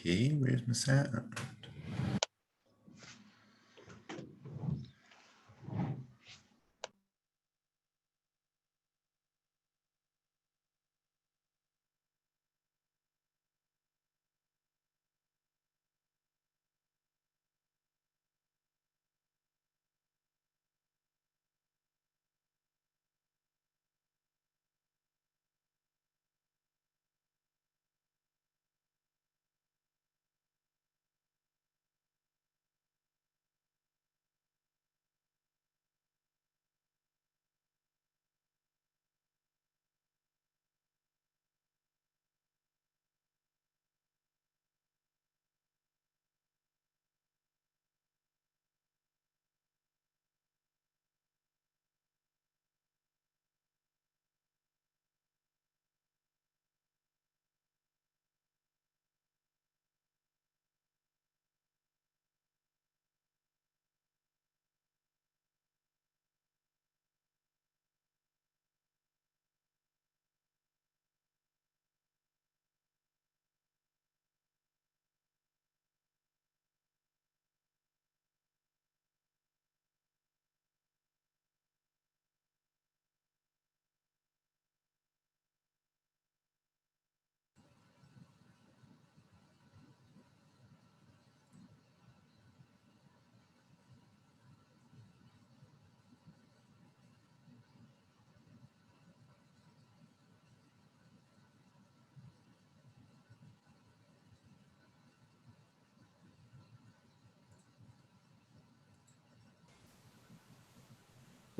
Okay, where's my sound?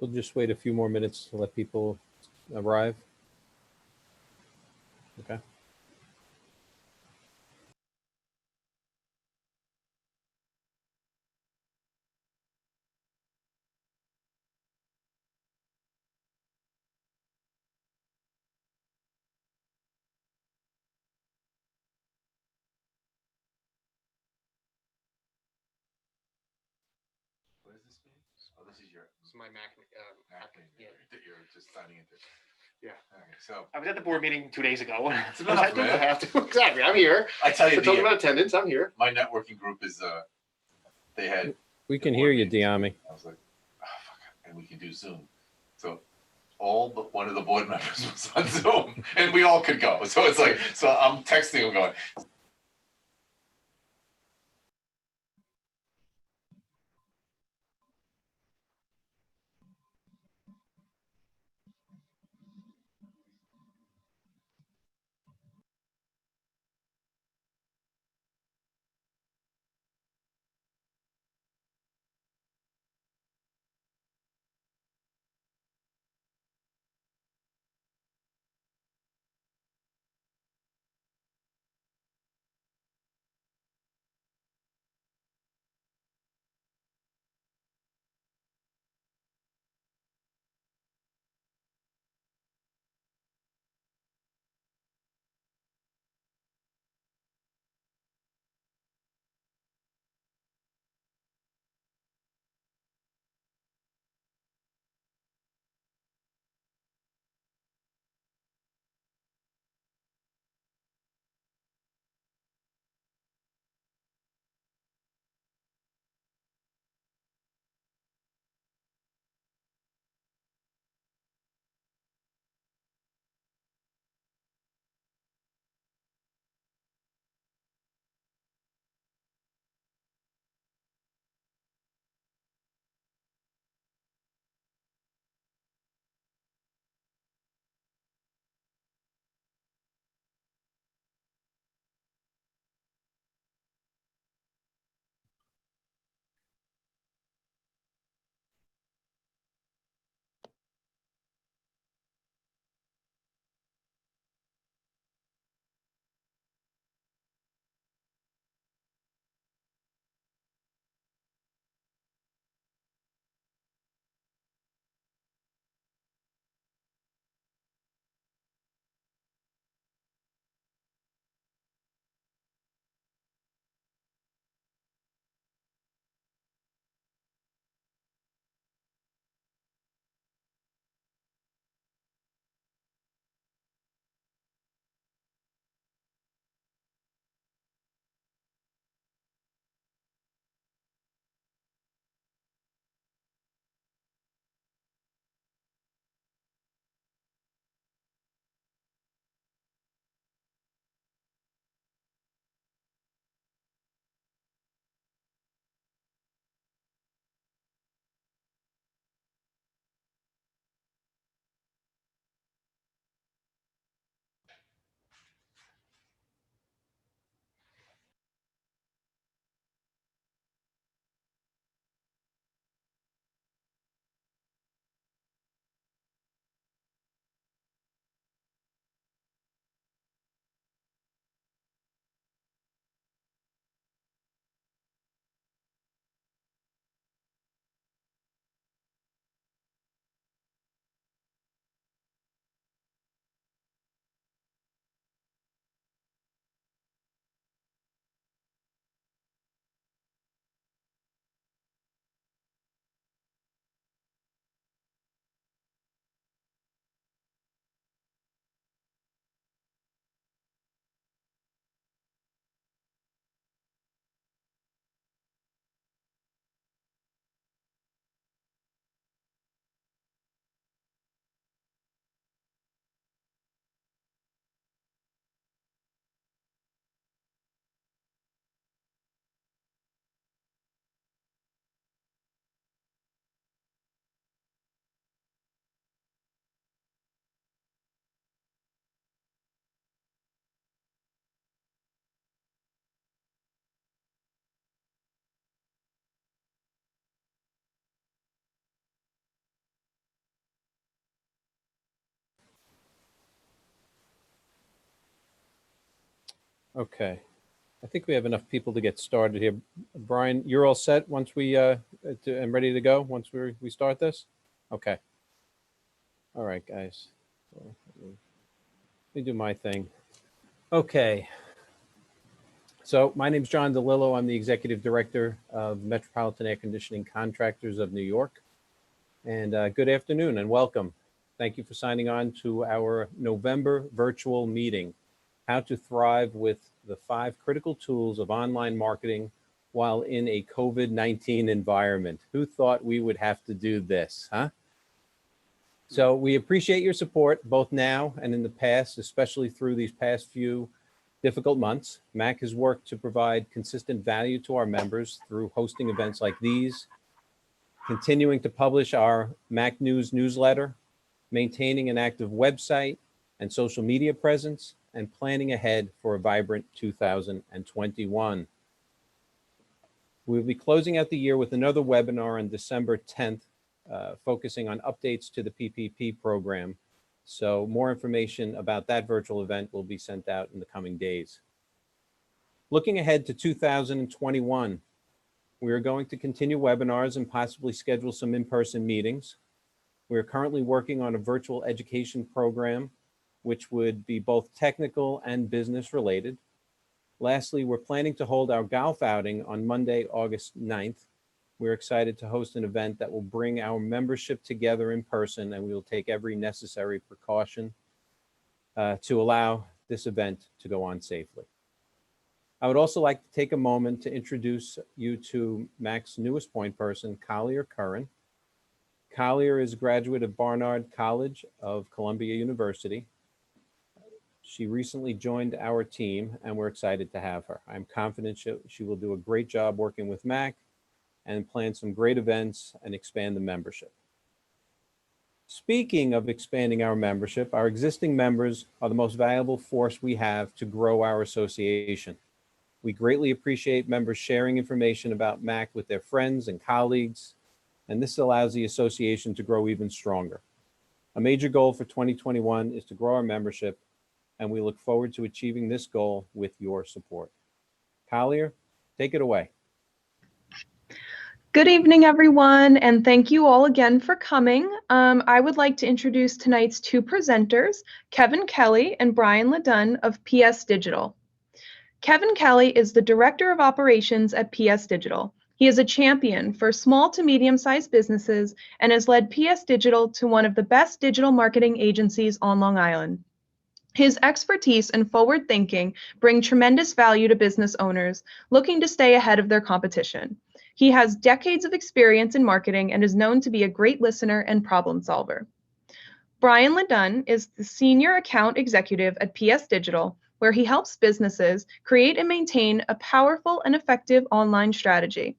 We'll just wait a few more minutes to let people arrive. Okay. What does this mean? Oh, this is your. This is my MACC. Yeah. That you're just signing into. Yeah. Okay, so I was at the board meeting 2 days ago. It's enough, I man. have to. Exactly. I'm here. I tell you, So talking about attendance, I'm here. my networking group is they had. We can hear you, Diami. I was like, oh, fuck, and we can do Zoom. So all but one of the board members was on Zoom, and we all could go. So it's like, so I'm texting him going, Okay. I think we have enough people to get started here. Brian, you're all set once we and ready to go once we start this? Okay. All right, guys. So, let me do my thing. Okay. So my name's John DeLillo. I'm the Executive Director of Metropolitan Air Conditioning Contractors of New York. And good afternoon and welcome. Thank you for signing on to our November virtual meeting, How to Thrive with the 5 Critical Tools of Online Marketing While in a COVID-19 Environment. Who thought we would have to do this, huh? So we appreciate your support both now and in the past, especially through these past few difficult months. MACC has worked to provide consistent value to our members through hosting events like these, continuing to publish our MACC News newsletter, maintaining an active website and social media presence, and planning ahead for a vibrant 2021. We'll be closing out the year with another webinar on December 10th, focusing on updates to the PPP program. So more information about that virtual event will be sent out in the coming days. Looking ahead to 2021, we are going to continue webinars and possibly schedule some in-person meetings. We are currently working on a virtual education program, which would be both technical and business related. Lastly, we're planning to hold our golf outing on Monday, August 9th. We're excited to host an event that will bring our membership together in person, and we will take every necessary precaution to allow this event to go on safely. I would also like to take a moment to introduce you to MACC's newest point person, Collier Curran. Collier is a graduate of Barnard College of Columbia University. She recently joined our team, and we're excited to have her. I'm confident she will do a great job working with MACC and plan some great events and expand the membership. Speaking of expanding our membership, our existing members are the most valuable force we have to grow our association. We greatly appreciate members sharing information about MACC with their friends and colleagues, and this allows the association to grow even stronger. A major goal for 2021 is to grow our membership, and we look forward to achieving this goal with your support. Collier, take it away. Good evening, everyone, and thank you all again for coming. I would like to introduce tonight's 2 presenters, Kevin Kelly and Brian LeDonne of PS Digital. Kevin Kelly is the Director of Operations at PS Digital. He is a champion for small to medium-sized businesses and has led PS Digital to one of the best digital marketing agencies on Long Island. His expertise and forward thinking bring tremendous value to business owners looking to stay ahead of their competition. He has decades of experience in marketing and is known to be a great listener and problem solver. Brian LeDonne is the Senior Account Executive at PS Digital, where he helps businesses create and maintain a powerful and effective online strategy.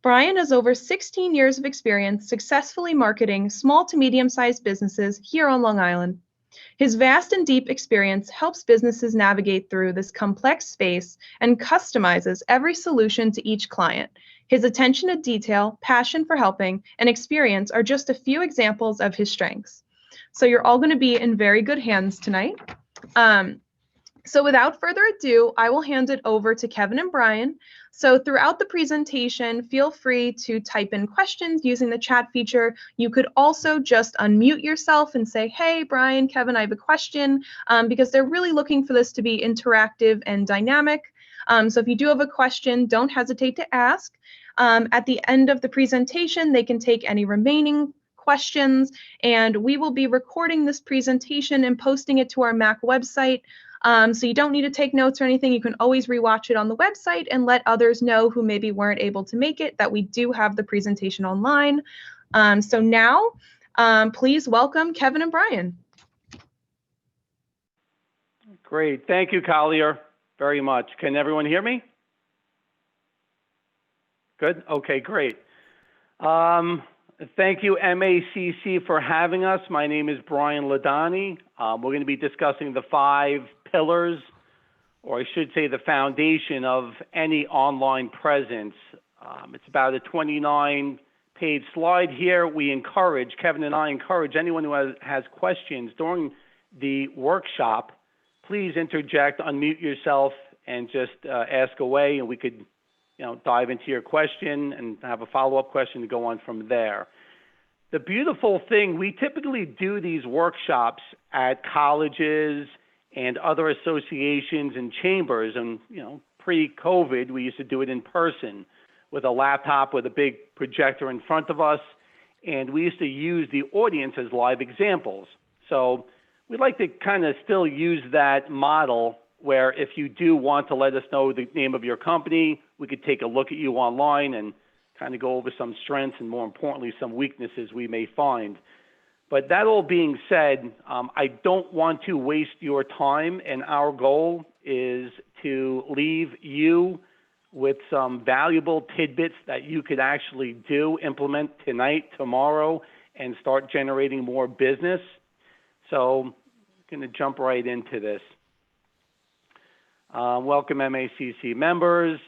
Brian has over 16 years of experience successfully marketing small to medium-sized businesses here on Long Island. His vast and deep experience helps businesses navigate through this complex space and customizes every solution to each client. His attention to detail, passion for helping, and experience are just a few examples of his strengths. So you're all going to be in very good hands tonight. So without further ado, I will hand it over to Kevin and Brian. So throughout the presentation, feel free to type in questions using the chat feature. You could also just unmute yourself and say, hey, Brian, Kevin, I have a question, because they're really looking for this to be interactive and dynamic. So if you do have a question, don't hesitate to ask. At the end of the presentation, they can take any remaining questions, and we will be recording this presentation and posting it to our MACC website. So you don't need to take notes or anything. You can always rewatch it on the website and let others know who maybe weren't able to make it that we do have the presentation online. So now, please welcome Kevin and Brian. Great. Thank you, Collier, very much. Can everyone hear me? Good? Okay, great. Thank you, MACC, for having us. My name is Brian LeDonne. We're going to be discussing the 5 pillars, or I should say the foundation of any online presence. It's about a 29-page slide here. Kevin and I encourage anyone who has questions during the workshop, please interject, unmute yourself, and just ask away, and we could, dive into your question and have a follow-up question to go on from there. The beautiful thing, we typically do these workshops at colleges and other associations and chambers, and, pre-COVID, we used to do it in person with a laptop with a big projector in front of us, and we used to use the audience as live examples. So we'd like to kind of still use that model where if you do want to let us know the name of your company, we could take a look at you online and kind of go over some strengths and, more importantly, some weaknesses we may find. But that all being said, I don't want to waste your time, and our goal is to leave you with some valuable tidbits that you could actually implement tonight, tomorrow, and start generating more business. So I'm going to jump right into this. Welcome, MACC members.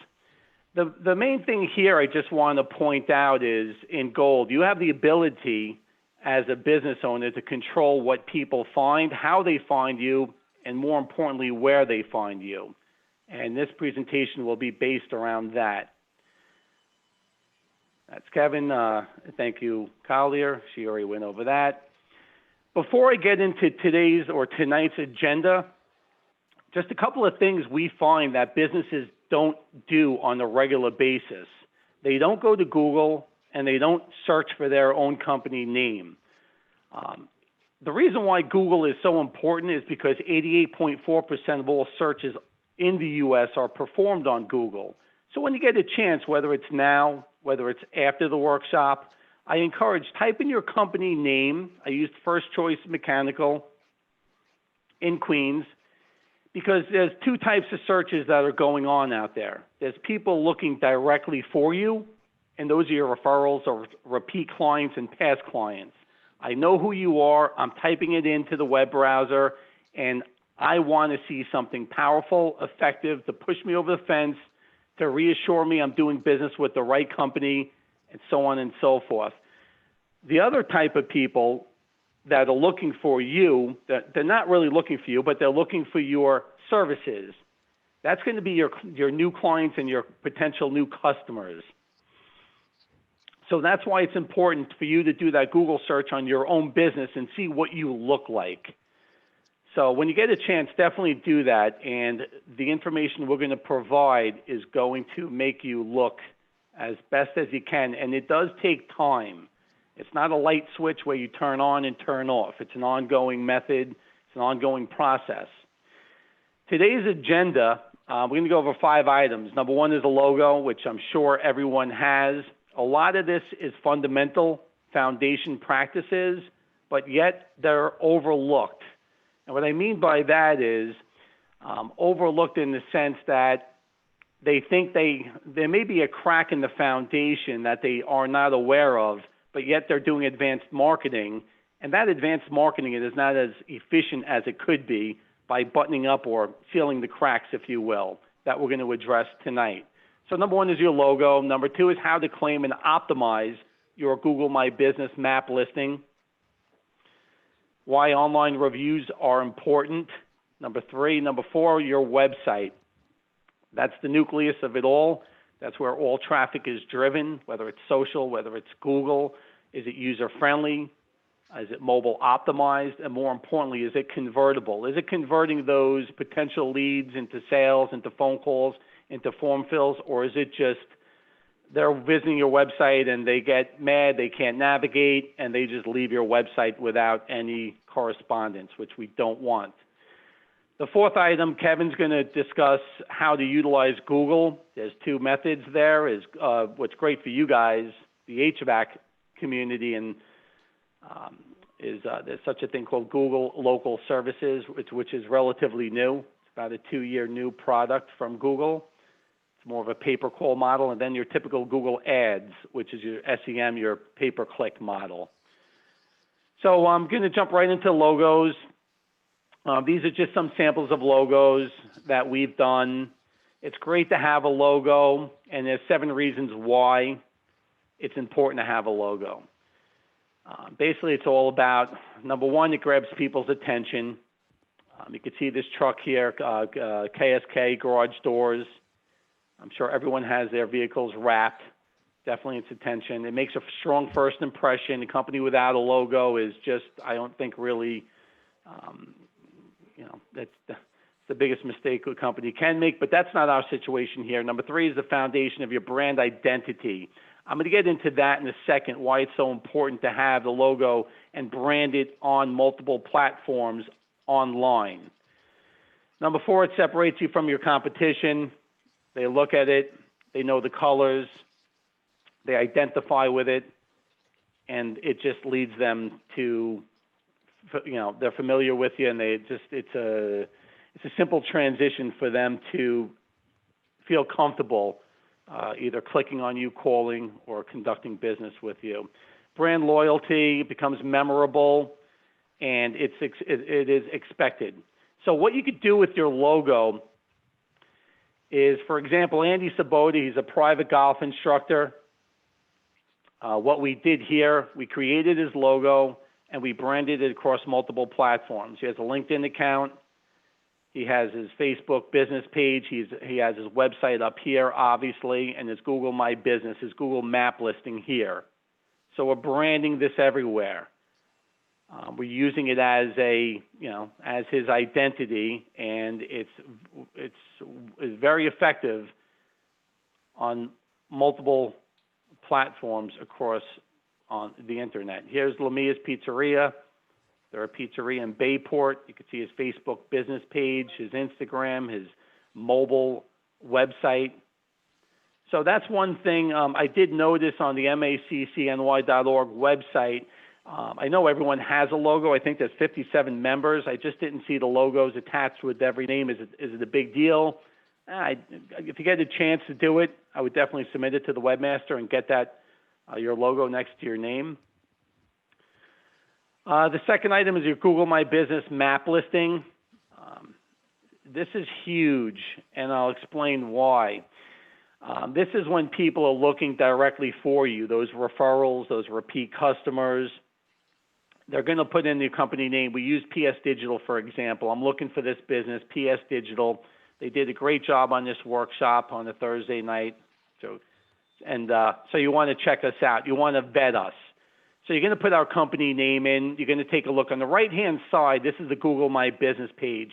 The main thing here I just want to point out is, in gold, you have the ability as a business owner to control what people find, how they find you, and more importantly, where they find you. And this presentation will be based around that. That's Kevin. Thank you, Collier. She already went over that. Before I get into tonight's agenda, just a couple of things we find that businesses don't do on a regular basis. They don't go to Google, and they don't search for their own company name. The reason why Google is so important is because 88.4% of all searches in the U.S. are performed on Google. So when you get a chance, whether it's now, whether it's after the workshop, I encourage type in your company name. I used First Choice Mechanical in Queens because there's two types of searches that are going on out there. There's people looking directly for you, and those are your referrals or repeat clients and past clients. I know who you are. I'm typing it into the web browser, and I want to see something powerful, effective, to push me over the fence, to reassure me I'm doing business with the right company, and so on and so forth. The other type of people that are looking for you, they're not really looking for you, but they're looking for your services. That's going to be your new clients and your potential new customers. So that's why it's important for you to do that Google search on your own business and see what you look like. So when you get a chance, definitely do that. And the information we're going to provide is going to make you look as best as you can. And it does take time. It's not a light switch where you turn on and turn off. It's an ongoing method. It's an ongoing process. Today's agenda, we're going to go over 5 items. Number 1 is a logo, which I'm sure everyone has. A lot of this is fundamental foundation practices, but yet they're overlooked. And what I mean by that is overlooked in the sense that they think there may be a crack in the foundation that they are not aware of, but yet they're doing advanced marketing. And that advanced marketing is not as efficient as it could be by buttoning up or sealing the cracks, if you will, that we're going to address tonight. So number 1 is your logo. Number 2 is how to claim and optimize your Google My Business map listing. Why online reviews are important. Number 4, your website. That's the nucleus of it all. That's where all traffic is driven, whether it's social, whether it's Google. Is it user-friendly? Is it mobile optimized? And more importantly, is it convertible? Is it converting those potential leads into sales, into phone calls, into form fills, or is it just they're visiting your website and they get mad, they can't navigate, and they just leave your website without any correspondence, which we don't want. The 4th item, Kevin's going to discuss how to utilize Google. There's 2 methods there. What's great for you guys, the HVAC community, and there's such a thing called Google Local Services, which is relatively new. It's about a 2-year new product from Google. It's more of a pay-per-call model, and then your typical Google Ads, which is your SEM, your pay-per-click model. So I'm going to jump right into logos. These are just some samples of logos that we've done. It's great to have a logo, and there's 7 reasons why it's important to have a logo. Basically, it's all about, number 1, it grabs people's attention. You can see this truck here, KSK Garage Doors. I'm sure everyone has their vehicles wrapped. Definitely its attention. It makes a strong first impression. A company without a logo is just, I don't think really, that's the biggest mistake a company can make, but that's not our situation here. Number 3 is the foundation of your brand identity. I'm going to get into that in a second, why it's so important to have the logo and brand it on multiple platforms online. Number 4, it separates you from your competition. They look at it, they know the colors, they identify with it, and it just leads them to, they're familiar with you, and it's a simple transition for them to feel comfortable either clicking on you, calling, or conducting business with you. Brand loyalty becomes memorable, and it is expected. So what you could do with your logo is, for example, Andy Sabota, he's a private golf instructor. What we did here, we created his logo, and we branded it across multiple platforms. He has a LinkedIn account. He has his Facebook business page. He has his website up here, obviously, and his Google My Business, his Google Map listing here. So we're branding this everywhere. We're using it as as his identity, and it's very effective on multiple platforms across on the internet. Here's Lamia's Pizzeria. They're a pizzeria in Bayport. You can see his Facebook business page, his Instagram, his mobile website. So that's one thing I did notice on the maccny.org website. I know everyone has a logo. I think there's 57 members. I just didn't see the logos attached with every name. Is it a big deal? If you get a chance to do it, I would definitely submit it to the webmaster and get that your logo next to your name. The second item is your Google My Business map listing. This is huge, and I'll explain why. This is when people are looking directly for you, those referrals, those repeat customers. They're going to put in their company name. We use PS Digital, for example. I'm looking for this business, PS Digital. They did a great job on this workshop on a Thursday night. So you want to check us out. You want to vet us. So you're going to put our company name in. You're going to take a look. On the right-hand side, this is the Google My Business page.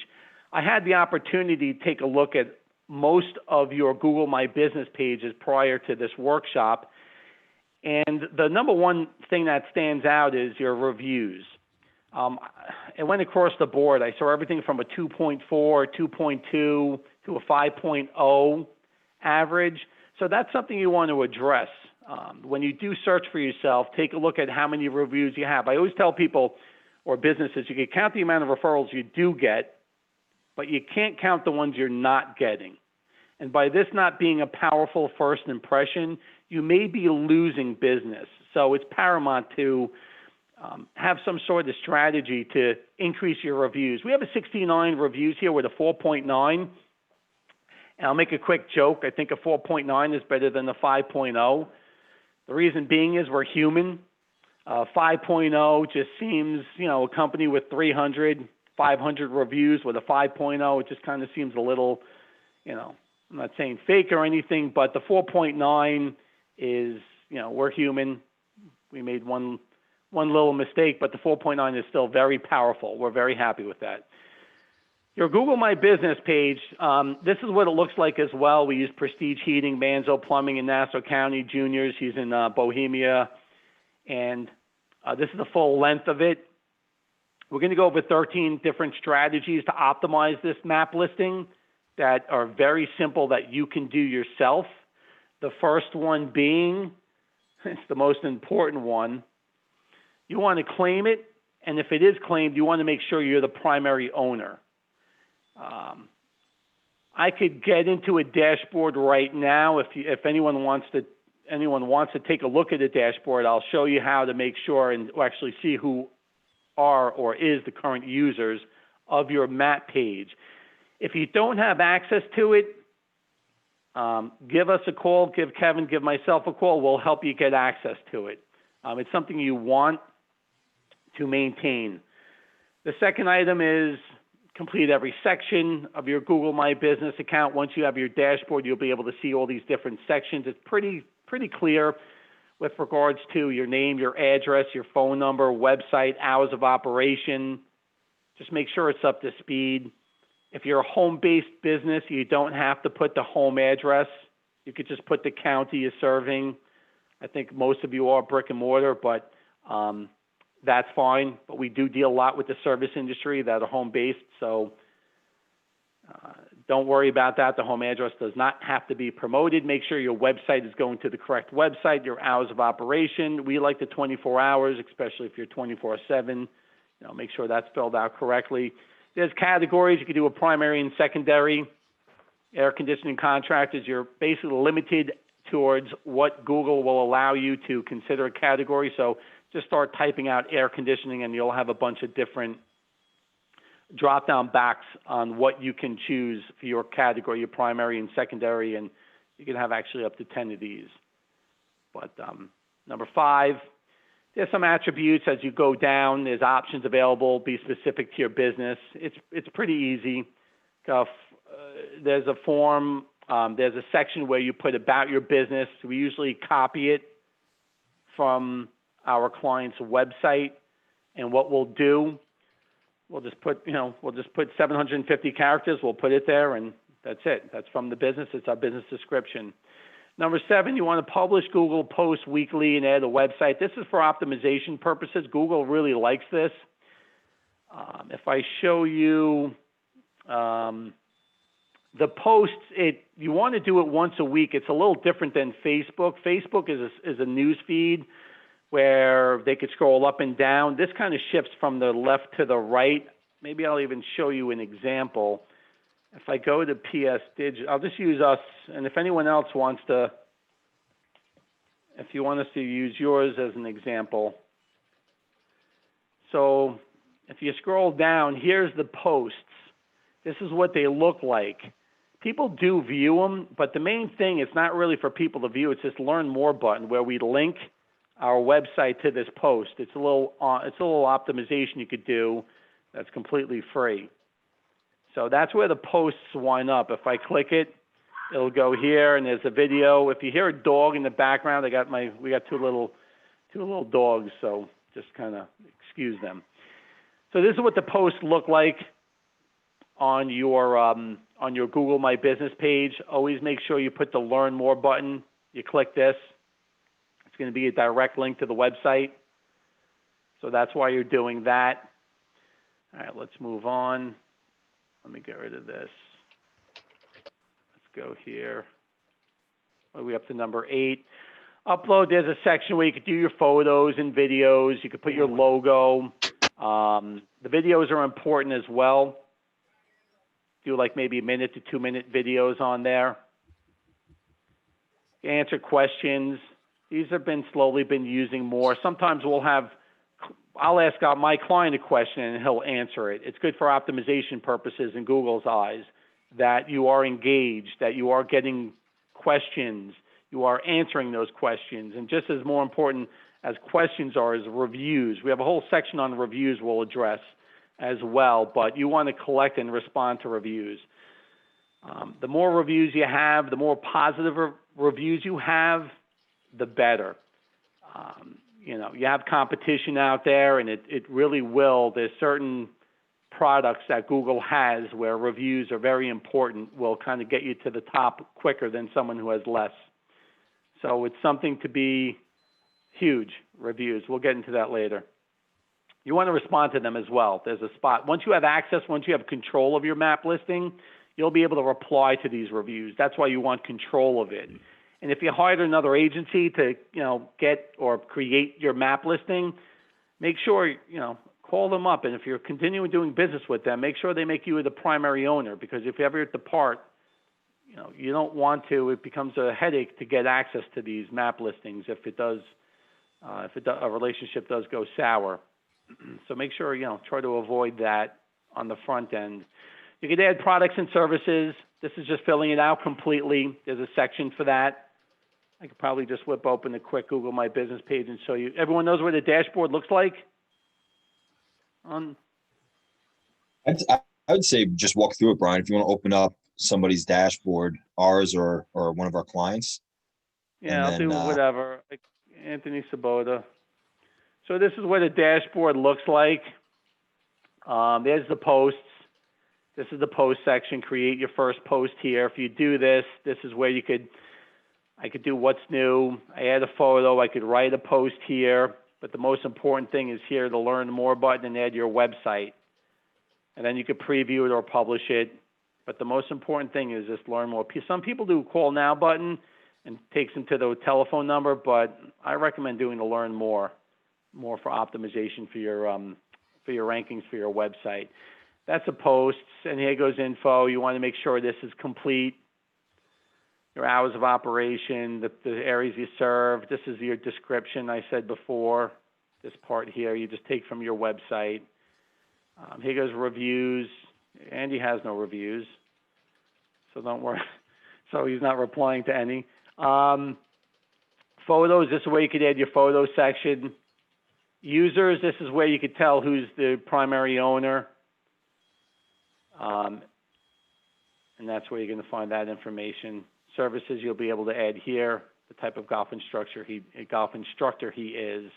I had the opportunity to take a look at most of your Google My Business pages prior to this workshop. And the number one thing that stands out is your reviews. It went across the board. I saw everything from a 2.4, 2.2 to a 5.0 average. So that's something you want to address. When you do search for yourself, take a look at how many reviews you have. I always tell people or businesses, you can count the amount of referrals you do get, but you can't count the ones you're not getting. And by this not being a powerful first impression, you may be losing business. So it's paramount to have some sort of strategy to increase your reviews. We have a 69 reviews here with a 4.9. And I'll make a quick joke. I think a 4.9 is better than a 5.0. The reason being is we're human. 5.0 just seems, a company with 300, 500 reviews with a 5.0, it just kind of seems a little, I'm not saying fake or anything, but the 4.9 is, we're human. We made one little mistake, but the 4.9 is still very powerful. We're very happy with that. Your Google My Business page, this is what it looks like as well. We use Prestige Heating, Manzo Plumbing in Nassau County, Juniors. He's in Bohemia. And this is the full length of it. We're going to go over 13 different strategies to optimize this map listing that are very simple that you can do yourself. The first one being, it's the most important one, you want to claim it. And if it is claimed, you want to make sure you're the primary owner. I could get into a dashboard right now. If anyone wants to take a look at the dashboard, I'll show you how to make sure and actually see who are or is the current users of your map page. If you don't have access to it, give us a call, give Kevin, give myself a call. We'll help you get access to it. It's something you want to maintain. The second item is complete every section of your Google My Business account. Once you have your dashboard, you'll be able to see all these different sections. It's pretty clear with regards to your name, your address, your phone number, website, hours of operation. Just make sure it's up to speed. If you're a home-based business, you don't have to put the home address. You could just put the county you're serving. I think most of you are brick and mortar, but that's fine. But we do deal a lot with the service industry that are home-based, so don't worry about that. The home address does not have to be promoted. Make sure your website is going to the correct website, your hours of operation. We like the 24 hours, especially if you're 24/7. Make sure that's filled out correctly. There's categories. You can do a primary and secondary. Air conditioning contractors, you're basically limited towards what Google will allow you to consider a category. So just start typing out air conditioning and you'll have a bunch of different drop-down box on what you can choose for your category, your primary and secondary, and you can have actually up to 10 of these. But number 5, there's some attributes as you go down. There's options available. Be specific to your business. It's pretty easy. There's a form. There's a section where you put about your business. We usually copy it from our client's website, and what we'll do, we'll just put 750 characters. We'll put it there, and that's it. That's from the business. It's our business description. Number 7, you want to publish Google posts weekly and add a website. This is for optimization purposes. Google really likes this. If I show you the posts, you want to do it once a week. It's a little different than Facebook. Facebook is a news feed where they could scroll up and down. This kind of shifts from the left to the right. Maybe I'll even show you an example. If I go to PS Digital, I'll just use us, and if anyone else wants to, if you want us to use yours as an example. So if you scroll down, here's the posts. This is what they look like. People do view them, but the main thing, it's not really for people to view. It's this Learn More button where we link our website to this post. It's a little optimization you could do that's completely free. So that's where the posts wind up. If I click it, it'll go here, and there's a video. If you hear a dog in the background, we got two little dogs, so just kind of excuse them. So this is what the posts look like on your Google My Business page. Always make sure you put the Learn More button. You click this. It's going to be a direct link to the website. So that's why you're doing that. All right, let's move on. Let me get rid of this. Let's go here. What are we up to? Number 8. Upload. There's a section where you could do your photos and videos. You could put your logo. The videos are important as well. Do like maybe 1 to 2 minute videos on there. Answer questions. These have been slowly been using more. Sometimes I'll ask my client a question and he'll answer it. It's good for optimization purposes in Google's eyes that you are engaged, that you are getting questions, you are answering those questions. And just as more important as questions are is reviews. We have a whole section on reviews we'll address as well, but you want to collect and respond to reviews. The more reviews you have, the more positive reviews you have, the better. You have competition out there, and it really will. There's certain products that Google has where reviews are very important, will kind of get you to the top quicker than someone who has less. So it's something to be huge, reviews. We'll get into that later. You want to respond to them as well. There's a spot. Once you have access, once you have control of your map listing, you'll be able to reply to these reviews. That's why you want control of it. And if you hired another agency to, get or create your map listing, make sure, call them up. And if you're continuing doing business with them, make sure they make you the primary owner, because if you ever depart, you don't want to. It becomes a headache to get access to these map listings if a relationship does go sour. So make sure, try to avoid that on the front end. You can add products and services. This is just filling it out completely. There's a section for that. I could probably just whip open a quick Google My Business page and show you. Everyone knows what the dashboard looks like? I would say just walk through it, Brian. If you want to open up somebody's dashboard, ours or one of our clients. Yeah, And I'll then, do whatever. Like Anthony Sabota. So this is what a dashboard looks like. There's the posts. This is the post section. Create your first post here. If you do this, this is where I could do what's new. I add a photo. I could write a post here. But the most important thing is here, the learn more button, and add your website. And then you could preview it or publish it. But the most important thing is just learn more. Some people do call now button and takes them to the telephone number, but I recommend doing the learn more for optimization for your rankings for your website. That's a post, and here goes info. You want to make sure this is complete. Your hours of operation, the areas you serve. This is your description I said before. This part here you just take from your website. Here goes reviews. Andy has no reviews, so don't worry. So he's not replying to any. Photos, this is where you could add your photo section. Users, this is where you could tell who's the primary owner. And that's where you're going to find that information. Services you'll be able to add here, the type of golf instructor he is.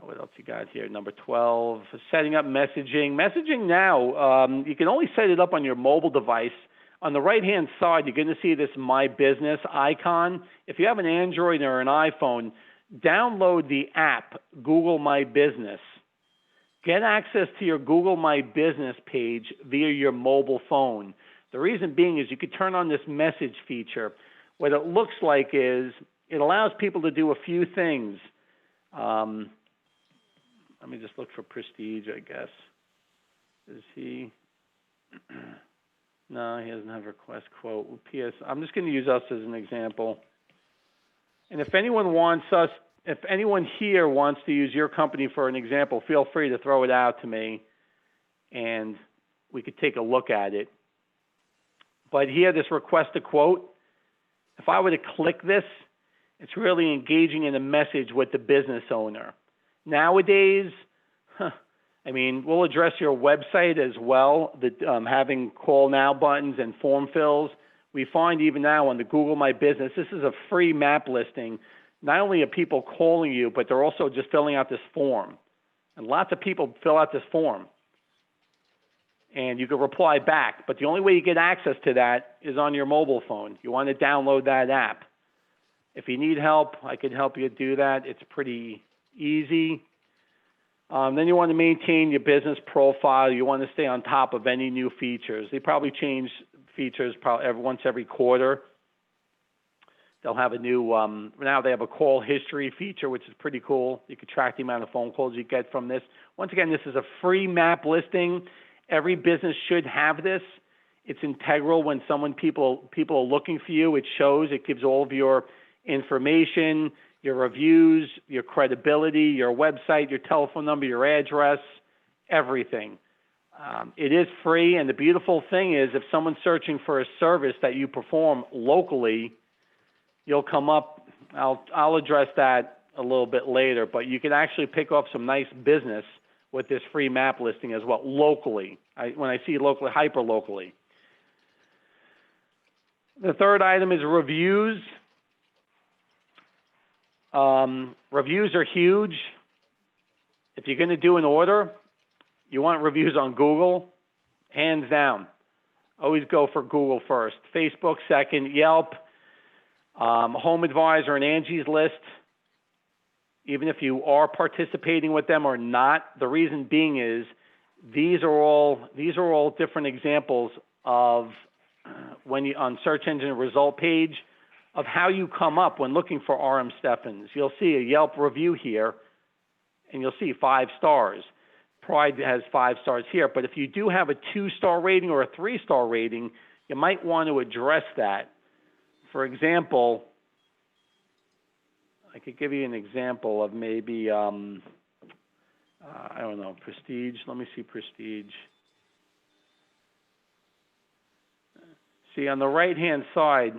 What else you got here? Number 12, setting up messaging. Messaging now, you can only set it up on your mobile device. On the right-hand side, you're going to see this My Business icon. If you have an Android or an iPhone, download the app, Google My Business. Get access to your Google My Business page via your mobile phone. The reason being is you could turn on this message feature. What it looks like is it allows people to do a few things. Let me just look for Prestige, I guess. Is he? No, he doesn't have request quote. PS. I'm just going to use us as an example. And if anyone here wants to use your company for an example, feel free to throw it out to me, and we could take a look at it. But here, this request a quote, if I were to click this, it's really engaging in a message with the business owner. Nowadays, we'll address your website as well, having call now buttons and form fills. We find even now on the Google My Business, this is a free map listing. Not only are people calling you, but they're also just filling out this form. And lots of people fill out this form. And you can reply back. But the only way you get access to that is on your mobile phone. You want to download that app. If you need help, I can help you do that. It's pretty easy. Then you want to maintain your business profile. You want to stay on top of any new features. They probably change features once every quarter. They'll have a new, now they have a call history feature, which is pretty cool. You can track the amount of phone calls you get from this. Once again, this is a free map listing. Every business should have this. It's integral when people are looking for you. It shows, it gives all of your information, your reviews, your credibility, your website, your telephone number, your address, everything. It is free, and the beautiful thing is if someone's searching for a service that you perform locally, you'll come up. I'll address that a little bit later, but you can actually pick up some nice business with this free map listing as well, locally. When I see locally, hyper-locally. The third item is reviews. Reviews are huge. If you're going to do an order, you want reviews on Google, hands down. Always go for Google first. Facebook second, Yelp, Home Advisor, and Angie's List. Even if you are participating with them or not, the reason being is these are all different examples of when you on search engine result page of how you come up when looking for RM Steffens. You'll see a Yelp review here, and you'll see 5 stars. Pride has 5 stars here, but if you do have a 2-star rating or a 3-star rating, you might want to address that. For example, I could give you an example of maybe, I don't know, Prestige. Let me see Prestige. See, on the right-hand side,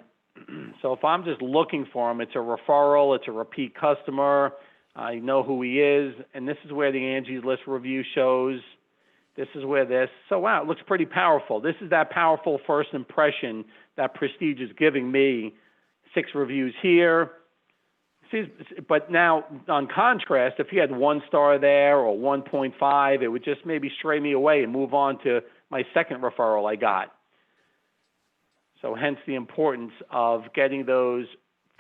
so if I'm just looking for him, it's a referral, it's a repeat customer, I know who he is, and this is where the Angie's List review shows. This is where this, so wow, it looks pretty powerful. This is that powerful first impression that Prestige is giving me. 6 reviews here. See, but now, on contrast, if you had 1 star there or 1.5, it would just maybe stray me away and move on to my second referral I got. So hence the importance of getting those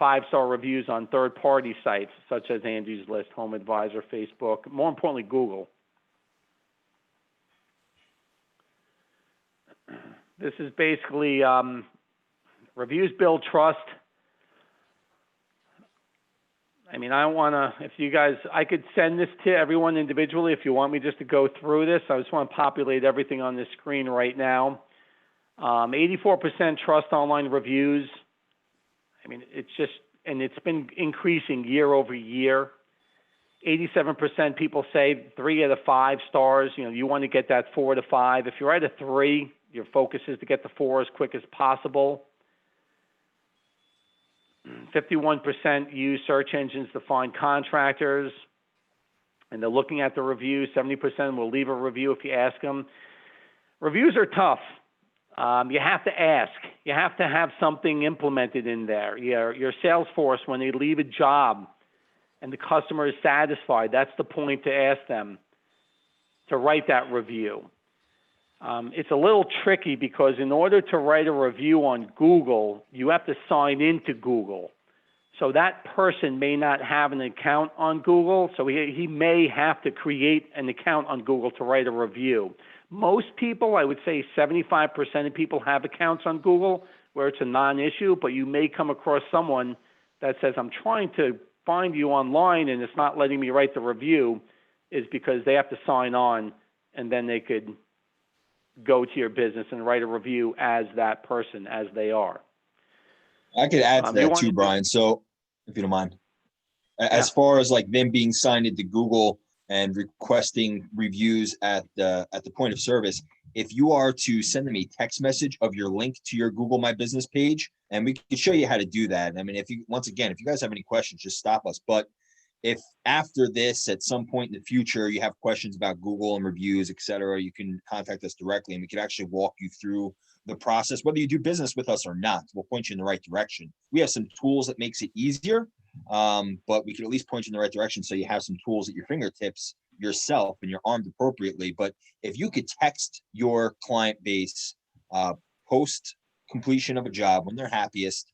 5-star reviews on third-party sites, such as Angie's List, Home Advisor, Facebook, more importantly, Google. This is basically reviews build trust. I mean, I want to, if you guys, I could send this to everyone individually if you want me just to go through this. I just want to populate everything on this screen right now. 84% trust online reviews. I mean, it's just, and it's been increasing year over year. 87% people say 3 out of 5 stars. You know, you want to get that 4 to 5. If you're at a 3, your focus is to get the 4 as quick as possible. 51% use search engines to find contractors, and they're looking at the reviews. 70% will leave a review if you ask them. Reviews are tough. You have to ask. You have to have something implemented in there. Your sales force, when they leave a job and the customer is satisfied, that's the point to ask them to write that review. It's a little tricky because in order to write a review on Google, you have to sign into Google. So that person may not have an account on Google, so he may have to create an account on Google to write a review. Most people, I would say 75% of people have accounts on Google where it's a non-issue, but you may come across someone that says, I'm trying to find you online and it's not letting me write the review, is because they have to sign on and then they could go to your business and write a review as that person, as they are. I could add to that too, Brian. So if you don't mind, as far as like them being signed into Google and requesting reviews at the point of service, if you are to send them a text message of your link to your Google My Business page, and we can show you how to do that. I mean, if you guys have any questions, just stop us. But if after this, at some point in the future, you have questions about Google and reviews, et cetera, you can contact us directly and we can actually walk you through the process, whether you do business with us or not. We'll point you in the right direction. We have some tools that makes it easier, but we can at least point you in the right direction so you have some tools at your fingertips yourself and you're armed appropriately. But if you could text your client base post completion of a job when they're happiest,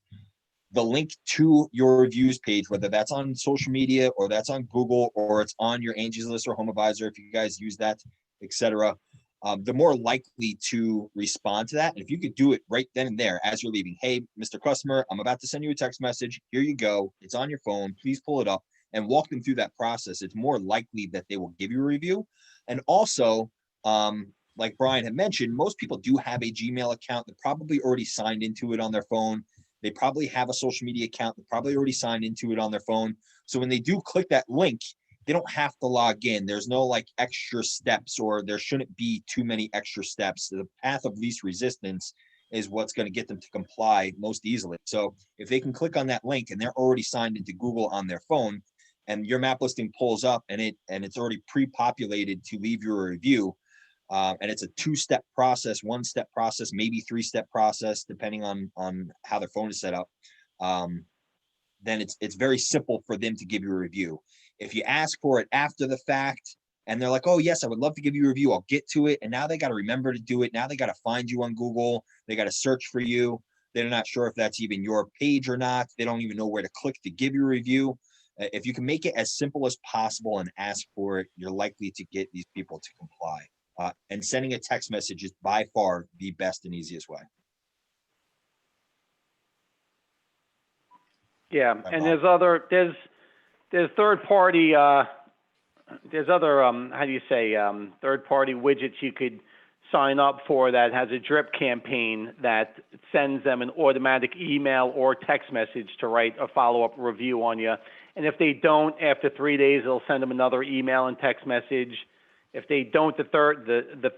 the link to your reviews page, whether that's on social media or that's on Google or it's on your Angie's List or Home Advisor, if you guys use that, etc., they're more likely to respond to that. And if you could do it right then and there as you're leaving, hey, Mr. Customer, I'm about to send you a text message. Here you go. It's on your phone. Please pull it up and walk them through that process. It's more likely that they will give you a review. And also, like Brian had mentioned, most people do have a Gmail account. They're probably already signed into it on their phone. They probably have a social media account. They're probably already signed into it on their phone. So when they do click that link, they don't have to log in. There's no like extra steps, or there shouldn't be too many extra steps. The path of least resistance is what's going to get them to comply most easily. So if they can click on that link and they're already signed into Google on their phone, and your map listing pulls up and it's already pre-populated to leave you a review, and it's a 2-step process, 1-step process, maybe 3-step process, depending on how their phone is set up, then it's very simple for them to give you a review. If you ask for it after the fact and they're like, oh yes, I would love to give you a review, I'll get to it, and now they got to remember to do it. Now they got to find you on Google. They got to search for you. They're not sure if that's even your page or not. They don't even know where to click to give you a review. If you can make it as simple as possible and ask for it, you're likely to get these people to comply. And sending a text message is by far the best and easiest way. Yeah, and there's third party, there's other, how do you say, third party widgets you could sign up for that has a drip campaign that sends them an automatic email or text message to write a follow-up review on you. And if they don't, after 3 days, it'll send them another email and text message. If they don't the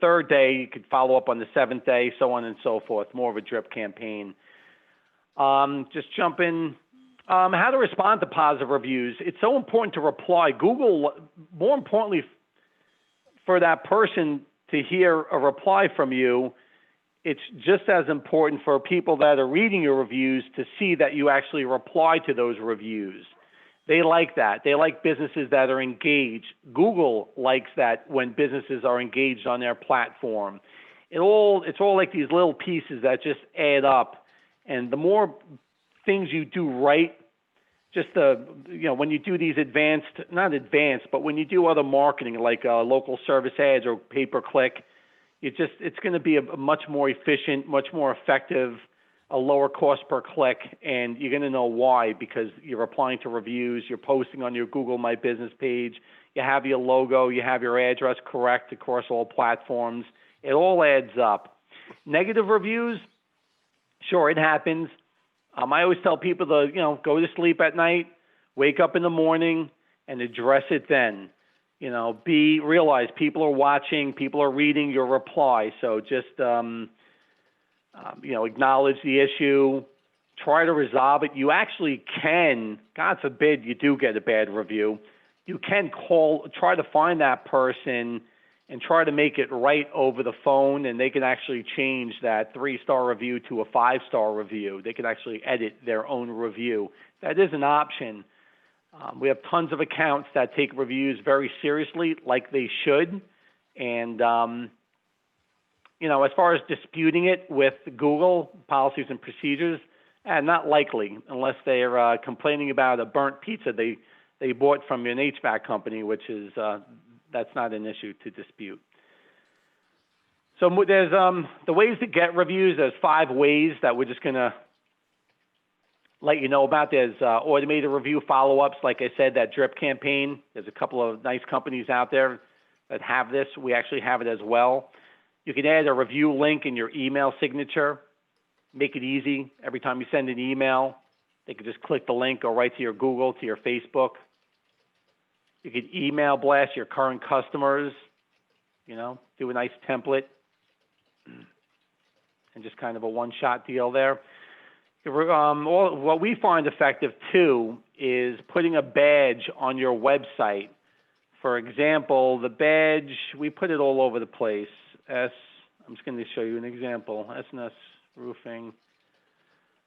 third day, you could follow up on the 7th day, so on and so forth. More of a drip campaign. Just jump in. How to respond to positive reviews. It's so important to reply. Google, more importantly, for that person to hear a reply from you, it's just as important for people that are reading your reviews to see that you actually reply to those reviews. They like that. They like businesses that are engaged. Google likes that when businesses are engaged on their platform. It's all like these little pieces that just add up. And the more things you do right, just when you do these not advanced, but when you do other marketing like local service ads or pay-per-click, it's going to be a much more efficient, much more effective, a lower cost per click, and you're going to know why, because you're replying to reviews, you're posting on your Google My Business page, you have your logo, you have your address correct across all platforms. It all adds up. Negative reviews, sure, it happens. I always tell people to, go to sleep at night, wake up in the morning, and address it then. Realize people are watching, people are reading your reply. So just, acknowledge the issue, try to resolve it. You actually can, God forbid you do get a bad review, you can try to find that person and try to make it right over the phone, and they can actually change that 3-star review to a 5-star review. They can actually edit their own review. That is an option. We have tons of accounts that take reviews very seriously, like they should. And, as far as disputing it with Google policies and procedures, not likely, unless they're complaining about a burnt pizza they bought from an HVAC company, which is that's not an issue to dispute. So there's the ways to get reviews. There's 5 ways that we're just going to let you know about. There's automated review follow-ups. Like I said, that drip campaign. There's a couple of nice companies out there that have this. We actually have it as well. You can add a review link in your email signature. Make it easy. Every time you send an email, they can just click the link, go right to your Google, to your Facebook. You could email blast your current customers, do a nice template, and just kind of a one-shot deal there. What we find effective, too, is putting a badge on your website. For example, the badge, we put it all over the place. I'm just going to show you an example. S&S Roofing.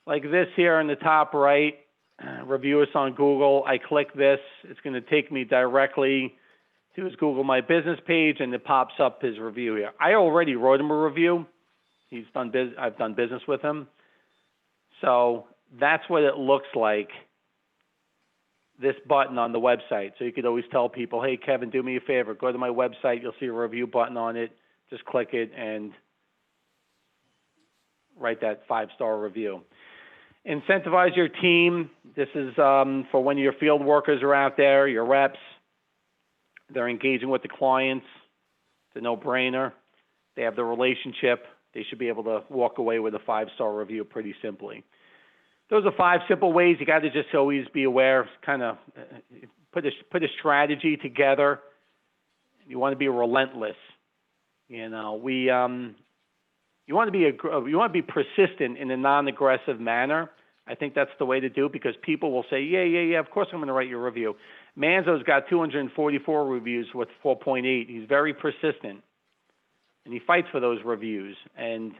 Like this here in the top right, review us on Google. I click this. It's going to take me directly to his Google My Business page, and it pops up his review here. I already wrote him a review. I've done business with him. So that's what it looks like, this button on the website. So you could always tell people, hey, Kevin, do me a favor. Go to my website. You'll see a review button on it. Just click it and write that 5-star review. Incentivize your team. This is for when your field workers are out there, your reps. They're engaging with the clients. It's a no-brainer. They have the relationship. They should be able to walk away with a 5-star review pretty simply. Those are 5 simple ways. You got to just always be aware, kind of put a strategy together. You want to be relentless. You want to be persistent in a non-aggressive manner. I think that's the way to do it, because people will say, yeah, of course I'm going to write your review. Manzo's got 244 reviews with 4.8. He's very persistent, and he fights for those reviews, and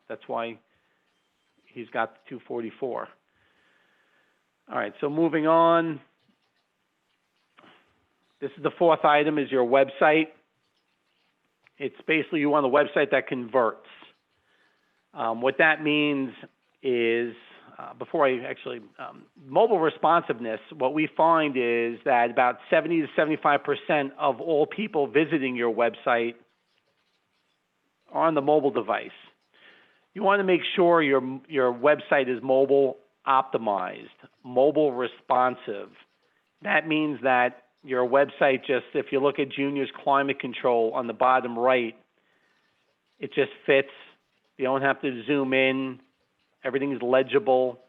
that's why he's got 244. All right, so moving on. This is the 4th item, is your website. It's basically you want a website that converts. What that means is, mobile responsiveness, what we find is that about 70 to 75% of all people visiting your website are on the mobile device. You want to make sure your website is mobile optimized, mobile responsive. That means that your website if you look at Junior's climate control on the bottom right, it just fits. You don't have to zoom in. Everything is legible.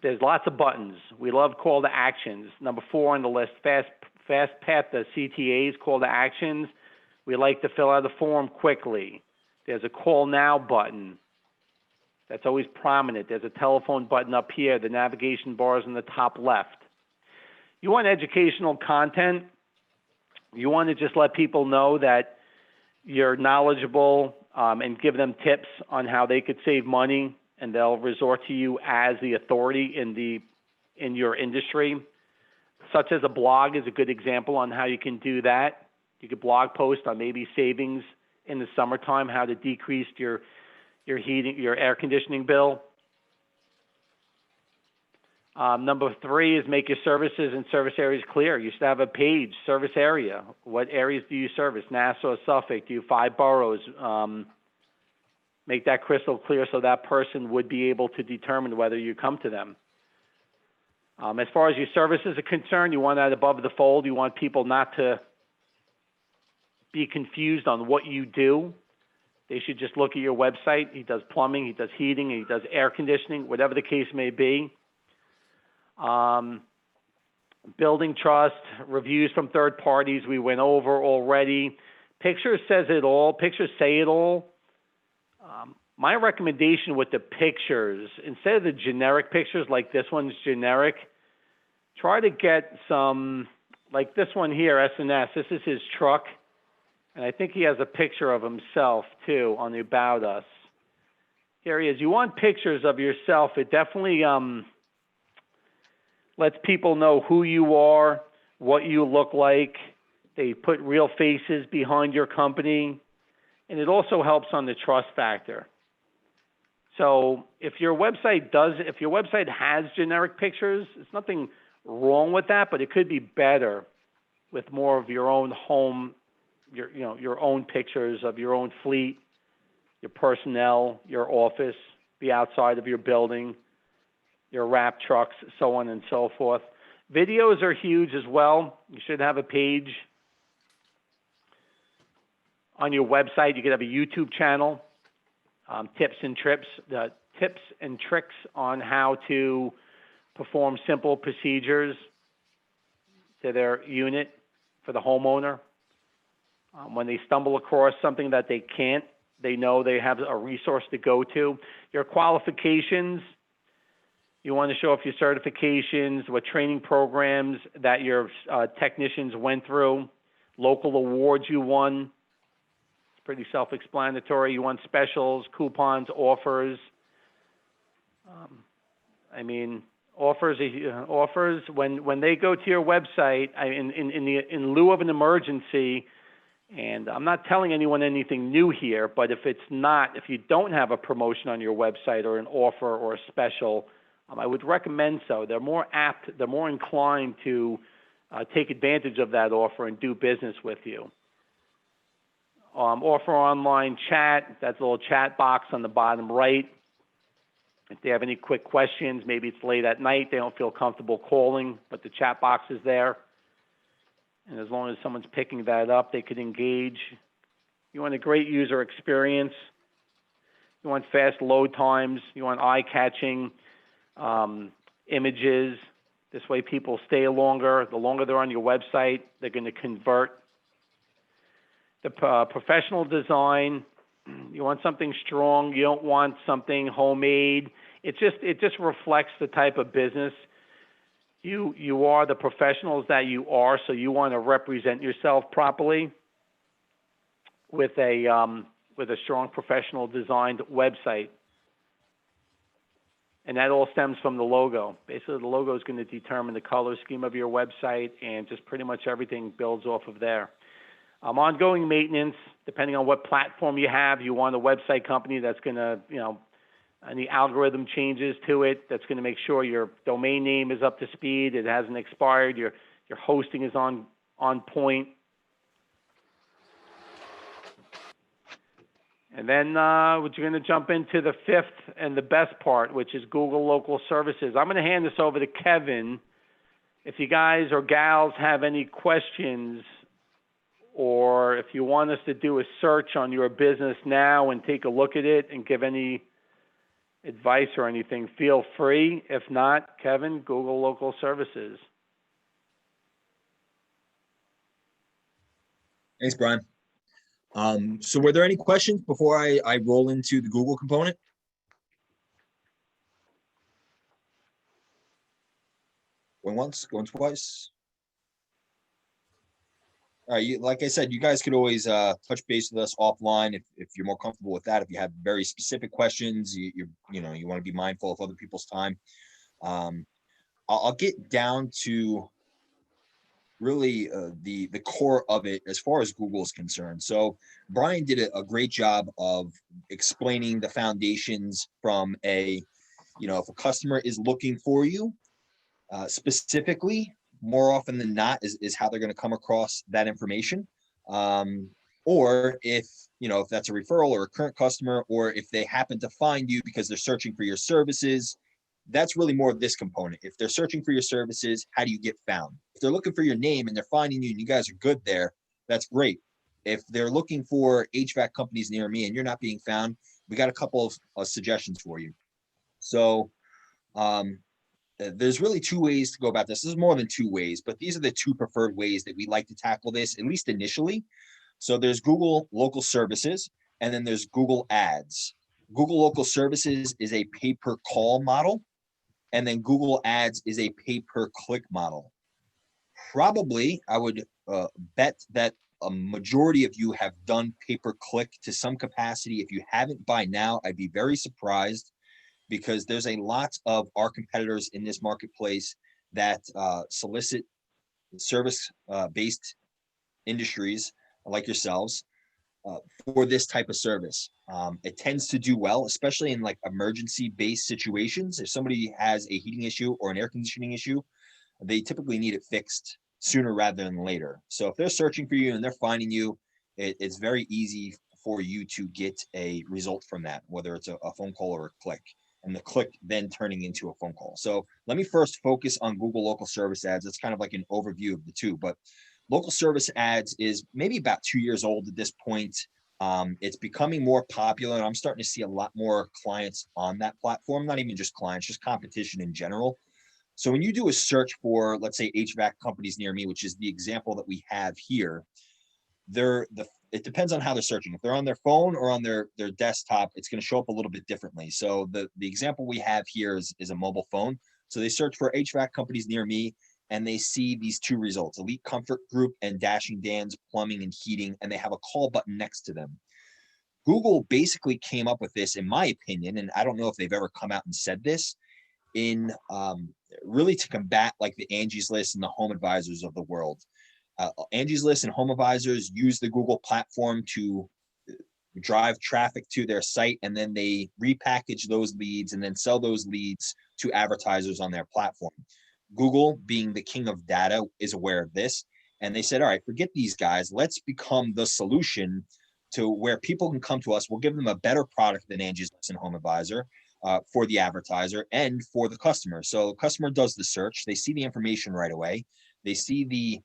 There's lots of buttons. We love call to actions. Number 4 on the list, fast path to CTAs, call to actions. We like to fill out a form quickly. There's a call now button. That's always prominent. There's a telephone button up here. The navigation bar is in the top left. You want educational content. You want to just let people know that you're knowledgeable, and give them tips on how they could save money, and they'll resort to you as the authority in your industry. Such as a blog is a good example on how you can do that. You could blog post on maybe savings in the summertime, how to decrease your heating, your air conditioning bill. Number 3 is make your services and service areas clear. You should have a page, service area. What areas do you service? Nassau, Suffolk, do you 5 boroughs? Make that crystal clear so that person would be able to determine whether you come to them. As far as your services are concerned, you want that above the fold. You want people not to be confused on what you do. They should just look at your website. He does plumbing, he does heating, he does air conditioning, whatever the case may be. Building trust, reviews from third parties, we went over already. Pictures says it all. Pictures say it all. My recommendation with the pictures, instead of the generic pictures like this one's generic, try to get some, like this one here, S&S. This is his truck, and I think he has a picture of himself too on the About Us. Here he is. You want pictures of yourself. It definitely lets people know who you are, what you look like. They put real faces behind your company, and it also helps on the trust factor. So if your website has generic pictures, there's nothing wrong with that, but it could be better with more of your own home, your own pictures of your own fleet, your personnel, your office, the outside of your building, your wrap trucks, so on and so forth. Videos are huge as well. You should have a page on your website. You could have a YouTube channel. Tips and tricks on how to perform simple procedures to their unit for the homeowner. When they stumble across something that they can't, they know they have a resource to go to. Your qualifications, you want to show off your certifications, what training programs that your technicians went through, local awards you won. Pretty self-explanatory. You want specials, coupons, offers. Offers. When they go to your website in lieu of an emergency, and I'm not telling anyone anything new here, but if you don't have a promotion on your website or an offer or a special, I would recommend so. They're more apt, they're more inclined to take advantage of that offer and do business with you. Offer online chat, that's a little chat box on the bottom right. If they have any quick questions, maybe it's late at night, they don't feel comfortable calling, but the chat box is there. And as long as someone's picking that up, they could engage. You want a great user experience. You want fast load times. You want eye-catching images. This way people stay longer. The longer they're on your website, they're going to convert. The professional design, you want something strong. You don't want something homemade. It just reflects the type of business you are, the professionals that you are. So you want to represent yourself properly with a strong professional designed website, and that all stems from the logo. Basically, the logo is going to determine the color scheme of your website, and just pretty much everything builds off of there. Ongoing maintenance, depending on what platform you have, you want a website company that's going to, any algorithm changes to it, that's going to make sure your domain name is up to speed, it hasn't expired, your hosting is on point. And then we're going to jump into the fifth and the best part, which is Google Local Services. I'm going to hand this over to Kevin. If you guys or gals have any questions, or if you want us to do a search on your business now and take a look at it and give any advice or anything, feel free. If not, Kevin, Google Local Services. Thanks, Brian. So were there any questions before I roll into the Google component? Going once, going twice. All right, like I said, you guys could always touch base with us offline if you're more comfortable with that. If you have very specific questions, you want to be mindful of other people's time. I'll get down to really the core of it as far as Google is concerned. So Brian did a great job of explaining the foundations from if a customer is looking for you specifically, more often than not is how they're going to come across that information. Or if that's a referral or a current customer, or if they happen to find you because they're searching for your services, that's really more of this component. If they're searching for your services, how do you get found? If they're looking for your name and they're finding you and you guys are good there, that's great. If they're looking for HVAC companies near me and you're not being found, we got a couple of suggestions for you. So there's really two ways to go about this. There's more than two ways, but these are the two preferred ways that we like to tackle this, at least initially. So there's Google Local Services, and then there's Google Ads. Google Local Services is a pay-per-call model, and then Google Ads is a pay-per-click model. Probably, I would bet that a majority of you have done pay-per-click to some capacity. If you haven't by now, I'd be very surprised, because there's a lot of our competitors in this marketplace that solicit service-based industries like yourselves for this type of service. It tends to do well, especially in like emergency-based situations. If somebody has a heating issue or an air conditioning issue, they typically need it fixed sooner rather than later. So if they're searching for you and they're finding you, it's very easy for you to get a result from that, whether it's a phone call or a click, and the click then turning into a phone call. So let me first focus on Google Local Service Ads. It's kind of like an overview of the two, but Local Service Ads is maybe about 2 years old at this point. It's becoming more popular, and I'm starting to see a lot more clients on that platform, not even just clients, just competition in general. So when you do a search for, let's say, HVAC companies near me, which is the example that we have here, it depends on how they're searching. If they're on their phone or on their desktop, it's going to show up a little bit differently. So the example we have here is a mobile phone. So they search for HVAC companies near me, and they see these two results: Elite Comfort Group and Dashing Dan's Plumbing and Heating, and they have a call button next to them. Google basically came up with this, in my opinion, and I don't know if they've ever come out and said this, in really to combat like the Angie's List and the Home Advisors of the world. Angie's List and Home Advisors use the Google platform to drive traffic to their site, and then they repackage those leads and then sell those leads to advertisers on their platform. Google, being the king of data, is aware of this, and they said, all right, forget these guys. Let's become the solution to where people can come to us. We'll give them a better product than Angie's List and Home Advisor for the advertiser and for the customer. So the customer does the search. They see the information right away. They see the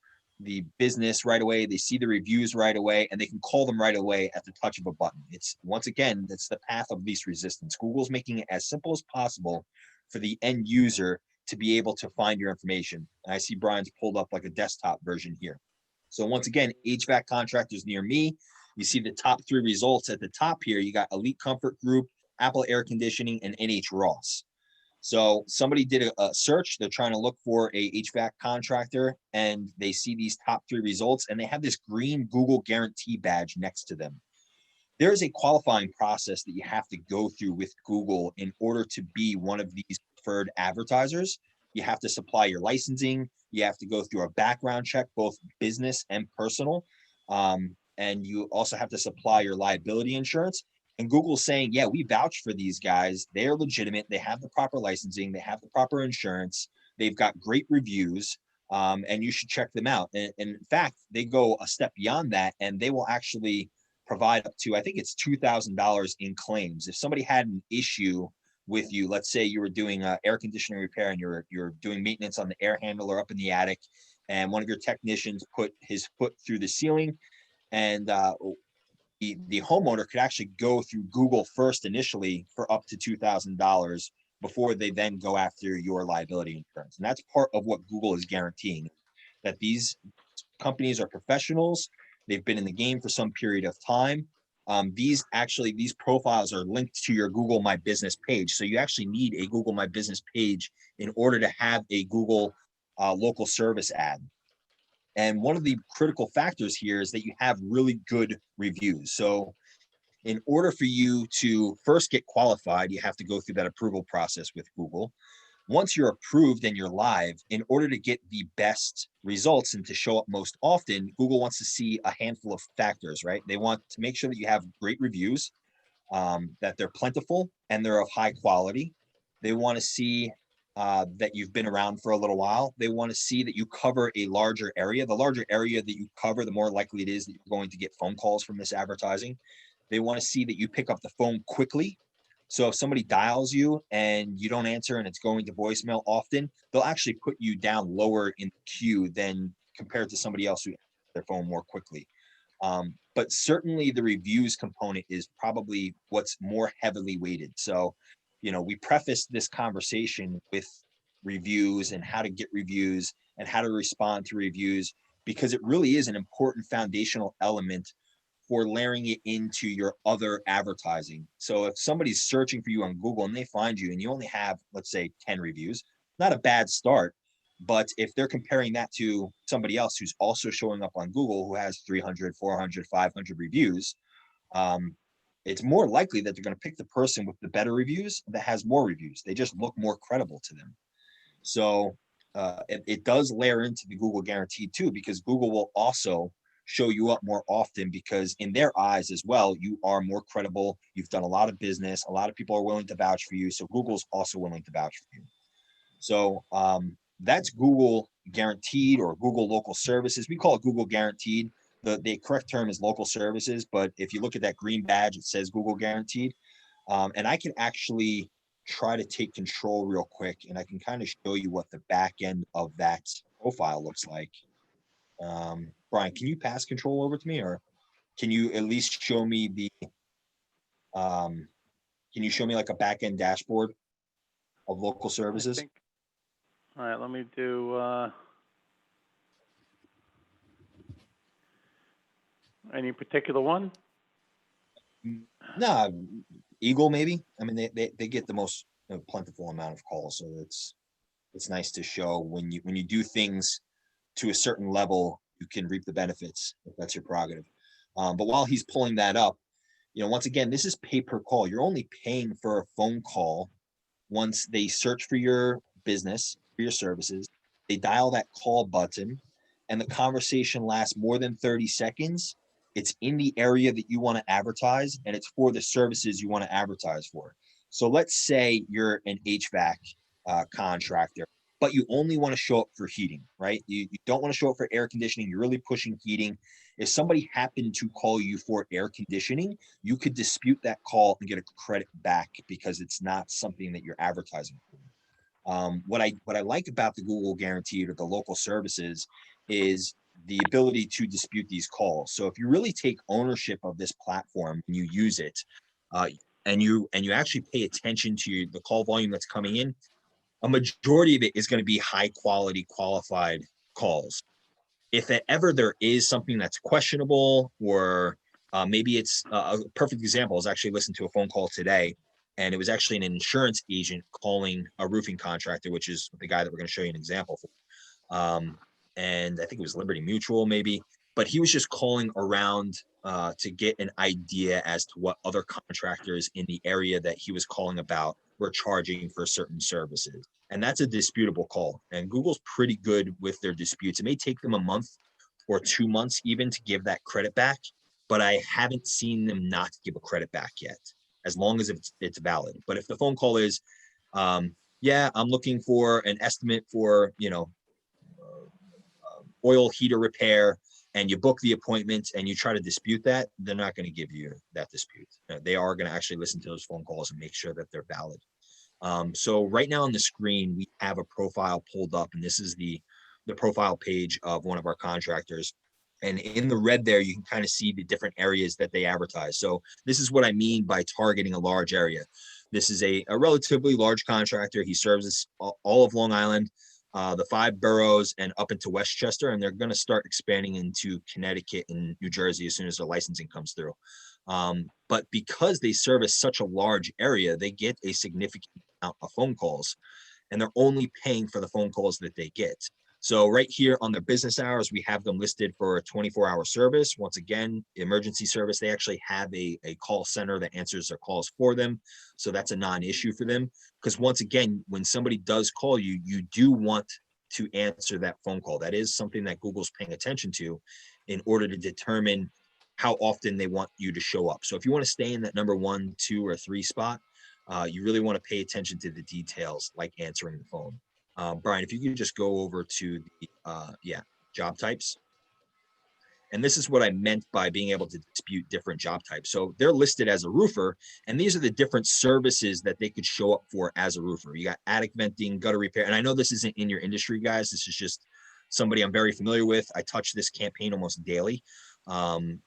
business right away. They see the reviews right away, and they can call them right away at the touch of a button. It's, once again, that's the path of least resistance. Google's making it as simple as possible for the end user to be able to find your information. And I see Brian's pulled up like a desktop version here. So once again, HVAC contractors near me, you see the top 3 results at the top here. You got Elite Comfort Group, Apple Air Conditioning, and NH Ross. So somebody did a search. They're trying to look for a HVAC contractor, and they see these top 3 results, and they have this green Google guarantee badge next to them. There's a qualifying process that you have to go through with Google in order to be one of these preferred advertisers. You have to supply your licensing. You have to go through a background check, both business and personal. And you also have to supply your liability insurance. And Google's saying, yeah, we vouch for these guys. They're legitimate. They have the proper licensing. They have the proper insurance. They've got great reviews, and you should check them out. And in fact, they go a step beyond that, and they will actually provide up to, I think it's $2,000 in claims. If somebody had an issue with you, let's say you were doing air conditioning repair and you're doing maintenance on the air handler up in the attic, and one of your technicians put his foot through the ceiling, and the homeowner could actually go through Google first initially for up to $2,000 before they then go after your liability insurance. And that's part of what Google is guaranteeing, that these companies are professionals. They've been in the game for some period of time. These profiles are linked to your Google My Business page. So you actually need a Google My Business page in order to have a Google local service ad. And one of the critical factors here is that you have really good reviews. So in order for you to first get qualified, you have to go through that approval process with Google. Once you're approved and you're live, in order to get the best results and to show up most often, Google wants to see a handful of factors, right? They want to make sure that you have great reviews, that they're plentiful and they're of high quality. They want to see that you've been around for a little while. They want to see that you cover a larger area. The larger area that you cover, the more likely it is that you're going to get phone calls from this advertising. They want to see that you pick up the phone quickly. So if somebody dials you and you don't answer and it's going to voicemail often, they'll actually put you down lower in the queue than compared to somebody else who answers their phone more quickly. But certainly the reviews component is probably what's more heavily weighted. So, you know, we prefaced this conversation with reviews and how to get reviews and how to respond to reviews, because it really is an important foundational element for layering it into your other advertising. So if somebody's searching for you on Google and they find you and you only have, let's say, 10 reviews, not a bad start. But if they're comparing that to somebody else who's also showing up on Google who has 300, 400, 500 reviews, it's more likely that they're going to pick the person with the better reviews that has more reviews. They just look more credible to them. So it does layer into the Google guarantee too, because Google will also show you up more often because in their eyes as well, you are more credible. You've done a lot of business. A lot of people are willing to vouch for you. So Google's also willing to vouch for you. So that's Google guaranteed or Google local services. We call it Google guaranteed. The correct term is local services, but if you look at that green badge, it says Google guaranteed. And I can actually try to take control real quick and I can kind of show you what the back end of that profile looks like. Brian, can you pass control over to me, or can you at least show me the, can you show me like a back end dashboard of local services? All right, let me do, any particular one? No, Eagle maybe. I mean, they get the most plentiful amount of calls, so it's nice to show when you do things to a certain level, you can reap the benefits if that's your prerogative. But while he's pulling that up, you know, once again, this is pay per call. You're only paying for a phone call once they search for your business, for your services, they dial that call button, and the conversation lasts more than 30 seconds. It's in the area that you want to advertise, and it's for the services you want to advertise for. So let's say you're an HVAC contractor, but you only want to show up for heating, right? You don't want to show up for air conditioning. You're really pushing heating. If somebody happened to call you for air conditioning, you could dispute that call and get a credit back because it's not something that you're advertising for. What I like about the Google Guaranteed or the local services is the ability to dispute these calls. So if you really take ownership of this platform and you use it, and you actually pay attention to the call volume that's coming in, a majority of it is going to be high quality, qualified calls. If ever there is something that's questionable, or maybe it's a perfect example is actually listening to a phone call today, and it was actually an insurance agent calling a roofing contractor, which is the guy that we're going to show you an example for. And I think it was Liberty Mutual maybe, but he was just calling around to get an idea as to what other contractors in the area that he was calling about were charging for certain services. And that's a disputable call. And Google's pretty good with their disputes. It may take them a month or 2 months even to give that credit back, but I haven't seen them not give a credit back yet, as long as it's valid. But if the phone call is, yeah, I'm looking for an estimate for, you know, oil heater repair, and you book the appointment and you try to dispute that, they're not going to give you that dispute. They are going to actually listen to those phone calls and make sure that they're valid. So right now on the screen, we have a profile pulled up, and this is the profile page of one of our contractors. And in the red there, you can kind of see the different areas that they advertise. So this is what I mean by targeting a large area. This is a relatively large contractor. He serves all of Long Island, the 5 boroughs, and up into Westchester, and they're going to start expanding into Connecticut and New Jersey as soon as their licensing comes through. But because they service such a large area, they get a significant amount of phone calls, and they're only paying for the phone calls that they get. So right here on their business hours, we have them listed for a 24-hour service. Once again, emergency service, they actually have a call center that answers their calls for them. So that's a non-issue for them. Because once again, when somebody does call you, you do want to answer that phone call. That is something that Google's paying attention to in order to determine how often they want you to show up. So if you want to stay in that number 1, 2, or 3 spot, you really want to pay attention to the details like answering the phone. Brian, if you could just go over to the job types. And this is what I meant by being able to dispute different job types. So they're listed as a roofer, and these are the different services that they could show up for as a roofer. You got attic venting, gutter repair. And I know this isn't in your industry, guys. This is just somebody I'm very familiar with. I touch this campaign almost daily.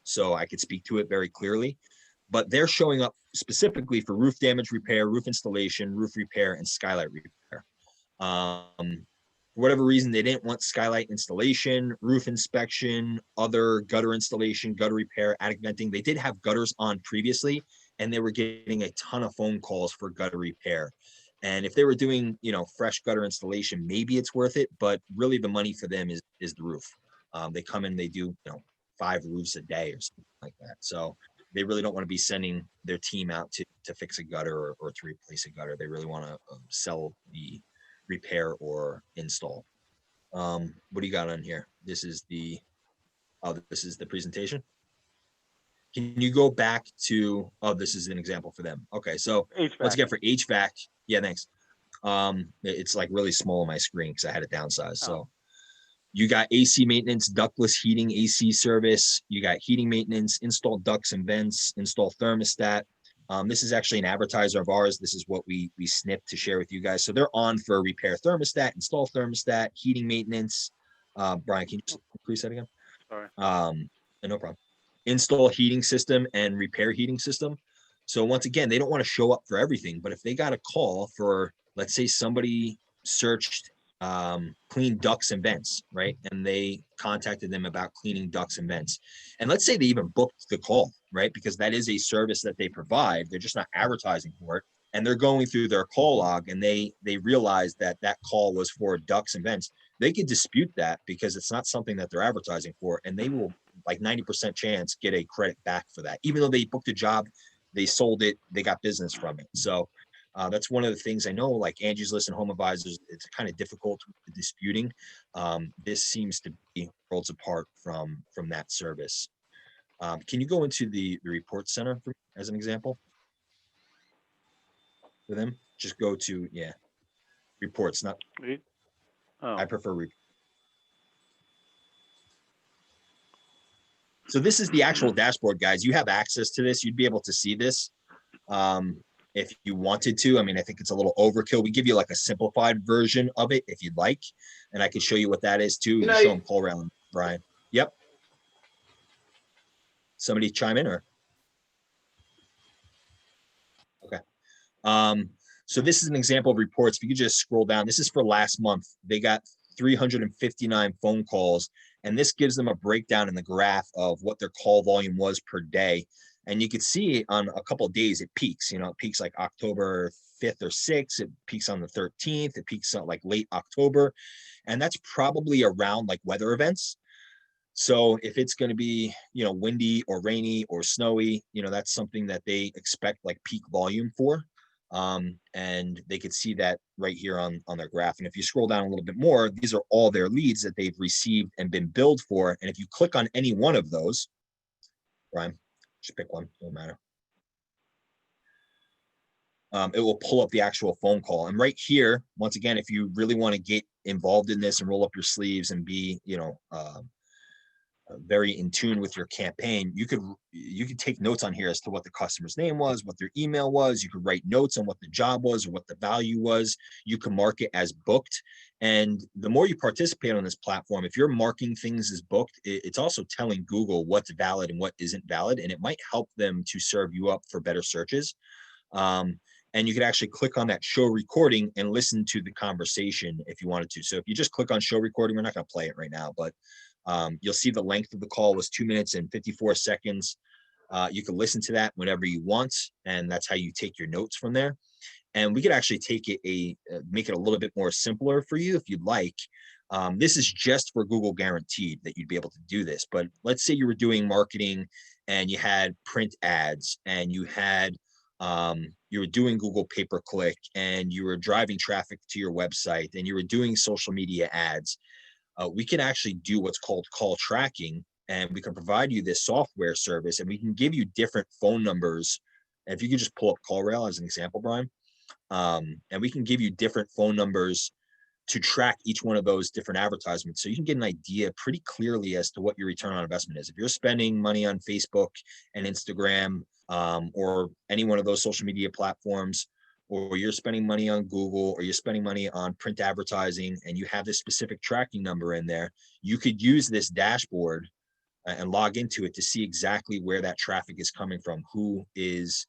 So I could speak to it very clearly. But they're showing up specifically for roof damage repair, roof installation, roof repair, and skylight repair. For whatever reason, they didn't want skylight installation, roof inspection, other gutter installation, gutter repair, attic venting. They did have gutters on previously, and they were getting a ton of phone calls for gutter repair. And if they were doing, fresh gutter installation, maybe it's worth it, but really the money for them is the roof. They come in, they do, 5 roofs a day or something like that. So they really don't want to be sending their team out to fix a gutter or to replace a gutter. They really want to sell the repair or install. What do you got on here? This is the presentation. Can you go back to, this is an example for them. Okay, so HVAC. once again for HVAC, yeah, thanks. It's like really small on my screen because I had it downsized. So you got AC maintenance, ductless heating, AC service. You got heating maintenance, install ducts and vents, install thermostat. This is actually an advertiser of ours. This is what we snipped to share with you guys. So they're on for repair thermostat, install thermostat, heating maintenance. Brian, can you just increase that again? Sorry. No problem. Install heating system and repair heating system. So once again, they don't want to show up for everything, but if they got a call for, let's say somebody searched clean ducts and vents, right? And they contacted them about cleaning ducts and vents. And let's say they even booked the call, right? Because that is a service that they provide. They're just not advertising for it. And they're going through their call log and they realize that call was for ducts and vents. They could dispute that because it's not something that they're advertising for. And they will, like 90% chance, get a credit back for that. Even though they booked a job, they sold it, they got business from it. So that's one of the things I know, like Angie's List and Home Advisors, it's kind of difficult with disputing. This seems to be worlds apart from that service. Can you go into the report center as an example for them? Just go to, reports, not, I prefer reports. So this is the actual dashboard, guys. You have access to this. You'd be able to see this. If you wanted to. I mean, I think it's a little overkill. We give you like a simplified version of it if you'd like, and I can show you what that is too. You show them pull around, Brian. Yep. Somebody chime in or? Okay. So this is an example of reports. If you could just scroll down, this is for last month. They got 359 phone calls, and this gives them a breakdown in the graph of what their call volume was per day. And you could see on a couple of days, it peaks, it peaks like October 5th or 6th. It peaks on the 13th. It peaks on like late October. And that's probably around like weather events. So if it's going to be, windy or rainy or snowy, that's something that they expect like peak volume for. And they could see that right here on their graph. And if you scroll down a little bit more, these are all their leads that they've received and been billed for. And if you click on any one of those, Brian, just pick one, no matter. It will pull up the actual phone call. And right here, once again, if you really want to get involved in this and roll up your sleeves and be, very in tune with your campaign, you could take notes on here as to what the customer's name was, what their email was. You could write notes on what the job was or what the value was. You can mark it as booked. And the more you participate on this platform, if you're marking things as booked, it's also telling Google what's valid and what isn't valid. And it might help them to serve you up for better searches. And you could actually click on that show recording and listen to the conversation if you wanted to. So if you just click on show recording, we're not going to play it right now, but you'll see the length of the call was 2 minutes and 54 seconds. You can listen to that whenever you want, and that's how you take your notes from there. And we could actually take it make it a little bit more simpler for you if you'd like. This is just for Google guaranteed that you'd be able to do this. But let's say you were doing marketing and you had print ads and you had you were doing Google pay-per-click and you were driving traffic to your website and you were doing social media ads. We can actually do what's called call tracking, and we can provide you this software service, and we can give you different phone numbers. And if you could just pull up CallRail as an example, Brian, and we can give you different phone numbers to track each one of those different advertisements. So you can get an idea pretty clearly as to what your return on investment is. If you're spending money on Facebook and Instagram, or any one of those social media platforms, or you're spending money on Google, or you're spending money on print advertising, and you have this specific tracking number in there, you could use this dashboard and log into it to see exactly where that traffic is coming from, who is,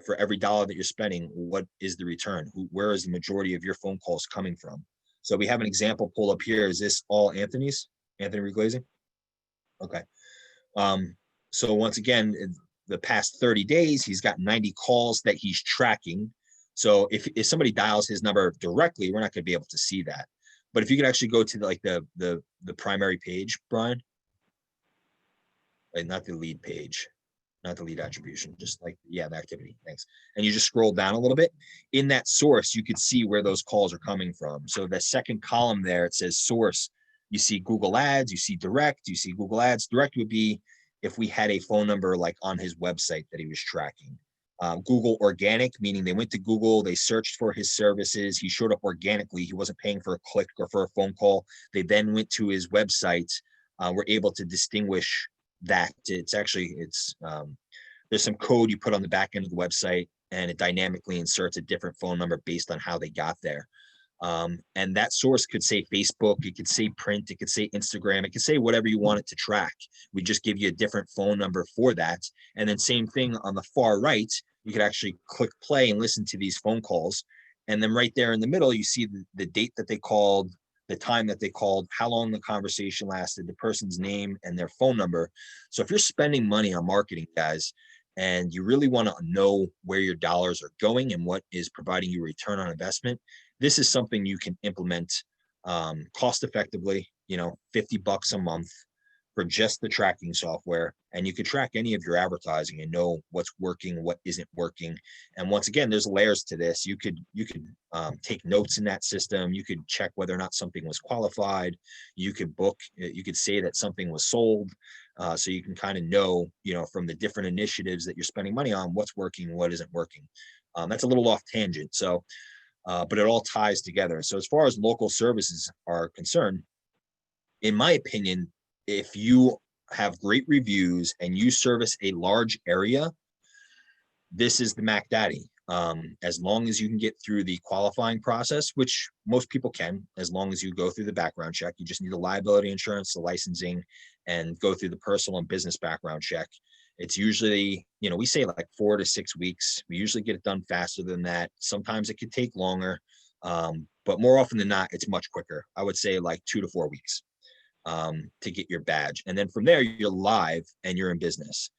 for every dollar that you're spending, what is the return? Where is the majority of your phone calls coming from? So we have an example pulled up here. Is this all Anthony's? Anthony Reglazing? Okay. So once again, in the past 30 days, he's got 90 calls that he's tracking. So if somebody dials his number directly, we're not going to be able to see that. But if you could actually go to the primary page, Brian, like not the lead page, not the lead attribution, just like, yeah, the activity, thanks. And you just scroll down a little bit. In that source, you could see where those calls are coming from. So the second column there, it says source. You see Google Ads, you see direct, you see Google Ads. Direct would be if we had a phone number like on his website that he was tracking. Google organic, meaning they went to Google, they searched for his services, he showed up organically, he wasn't paying for a click or for a phone call. They then went to his website. We're able to distinguish that. There's some code you put on the back end of the website, and it dynamically inserts a different phone number based on how they got there. And that source could say Facebook, it could say print, it could say Instagram, it could say whatever you want it to track. We just give you a different phone number for that. And then same thing on the far right, you could actually click play and listen to these phone calls. And then right there in the middle, you see the date that they called, the time that they called, how long the conversation lasted, the person's name and their phone number. So if you're spending money on marketing, guys, and you really want to know where your dollars are going and what is providing you return on investment, this is something you can implement cost effectively, $50 a month for just the tracking software. And you could track any of your advertising and know what's working, what isn't working. And once again, there's layers to this. You could take notes in that system. You could check whether or not something was qualified. You could say that something was sold. So you can kind of know, from the different initiatives that you're spending money on, what's working, what isn't working. That's a little off tangent. So, but it all ties together. So as far as local services are concerned, in my opinion, if you have great reviews and you service a large area, this is the MACC Daddy. As long as you can get through the qualifying process, which most people can, as long as you go through the background check. You just need the liability insurance, the licensing, and go through the personal and business background check. It's usually, we say like 4 to 6 weeks. We usually get it done faster than that. Sometimes it could take longer, but more often than not, it's much quicker. I would say like 2 to 4 weeks to get your badge. And then from there, you're live and you're in business.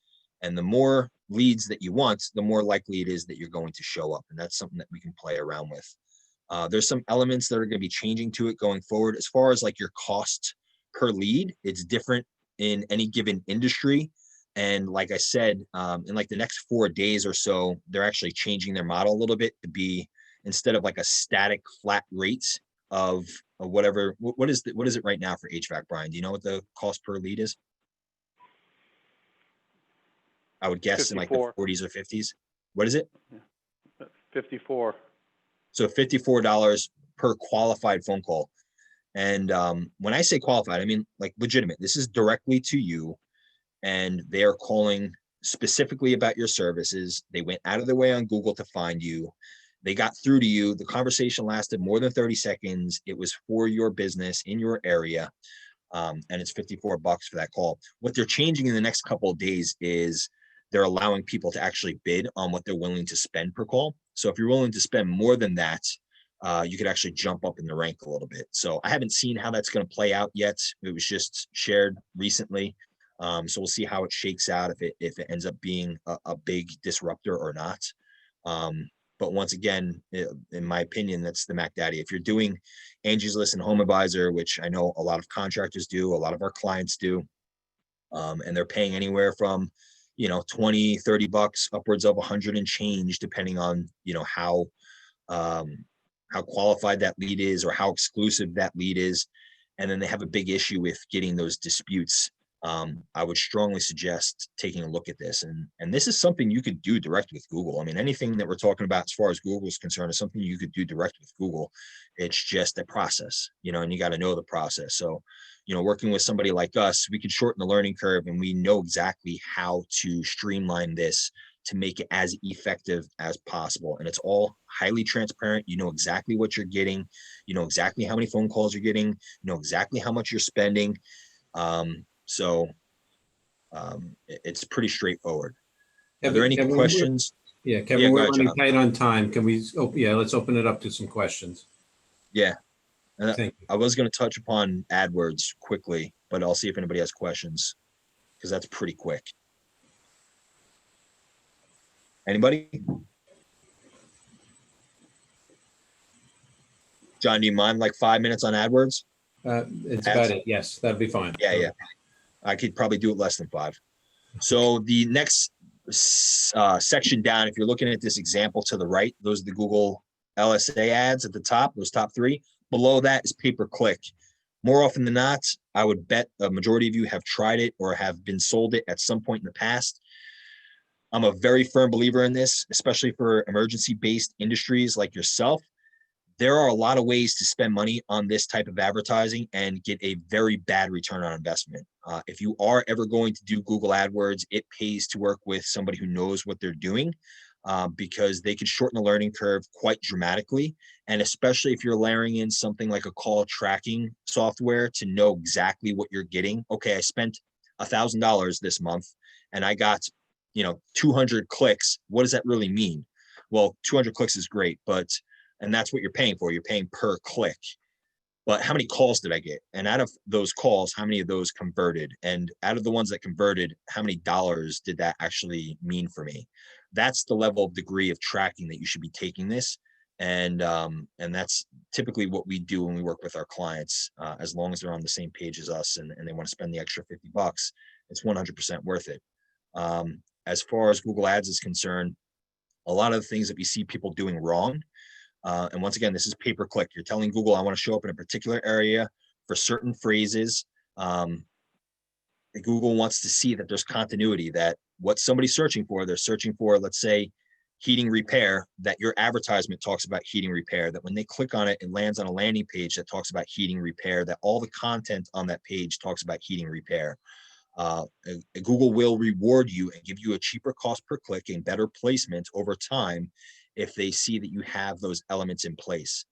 And the more leads that you want, the more likely it is that you're going to show up. And that's something that we can play around with. There's some elements that are going to be changing to it going forward. As far as like your cost per lead, it's different in any given industry. And like I said, in like the next 4 days or so, they're actually changing their model a little bit to be, instead of like a static flat rate of whatever, what is it right now for HVAC, Brian? Do you know what the cost per lead is? I would guess 54. In like the 40s or 50s. What is it? 54. So $54 per qualified phone call. And when I say qualified, I mean like legitimate. This is directly to you, and they are calling specifically about your services. They went out of their way on Google to find you. They got through to you. The conversation lasted more than 30 seconds. It was for your business in your area. And it's $54 for that call. What they're changing in the next couple of days is they're allowing people to actually bid on what they're willing to spend per call. So if you're willing to spend more than that, you could actually jump up in the rank a little bit. So I haven't seen how that's going to play out yet. It was just shared recently. So we'll see how it shakes out, if it ends up being a big disruptor or not. But once again, in my opinion, that's the MACC Daddy. If you're doing Angie's List and Home Advisor, which I know a lot of contractors do, a lot of our clients do, and they're paying anywhere from, 20, 30 bucks upwards of 100 and change, depending on, how qualified that lead is or how exclusive that lead is. And then they have a big issue with getting those disputes. I would strongly suggest taking a look at this. And this is something you could do direct with Google. I mean, anything that we're talking about as far as Google is concerned is something you could do direct with Google. It's just a process, and you got to know the process. So, working with somebody like us, we can shorten the learning curve, and we know exactly how to streamline this to make it as effective as possible. And it's all highly transparent. You know exactly what you're getting. You know exactly how many phone calls you're getting. You know exactly how much you're spending. It's pretty straightforward. Are there any questions? Yeah, Kevin, we're running tight on time. Can we, let's open it up to some questions. Yeah. Thank you. I was going to touch upon AdWords quickly, but I'll see if anybody has questions because that's pretty quick. Anybody? John, do you mind like 5 minutes on AdWords? It's about it. Yes, that'd be fine. Yeah. I could probably do it less than 5. So the next section down, if you're looking at this example to the right, those are the Google LSA ads at the top, those top 3. Below that is pay-per-click. More often than not, I would bet a majority of you have tried it or have been sold it at some point in the past. I'm a very firm believer in this, especially for emergency-based industries like yourself. There are a lot of ways to spend money on this type of advertising and get a very bad return on investment. If you are ever going to do Google AdWords, it pays to work with somebody who knows what they're doing because they can shorten the learning curve quite dramatically. And especially if you're layering in something like a call tracking software to know exactly what you're getting. Okay, I spent $1,000 this month and I got 200 clicks. What does that really mean? Well, 200 clicks is great, and that's what you're paying for. You're paying per click. But how many calls did I get? And out of those calls, how many of those converted? And out of the ones that converted, how many dollars did that actually mean for me? That's the level of degree of tracking that you should be taking this. And that's typically what we do when we work with our clients, as long as they're on the same page as us and they want to spend the extra 50 bucks, it's 100% worth it. As far as Google Ads is concerned, a lot of the things that we see people doing wrong, and once again, this is pay-per-click. You're telling Google, I want to show up in a particular area for certain phrases. Google wants to see that there's continuity, that what somebody's searching for, they're searching for, let's say, heating repair, that your advertisement talks about heating repair, that when they click on it, it lands on a landing page that talks about heating repair, that all the content on that page talks about heating repair. Google will reward you and give you a cheaper cost per click and better placement over time if they see that you have those elements in place.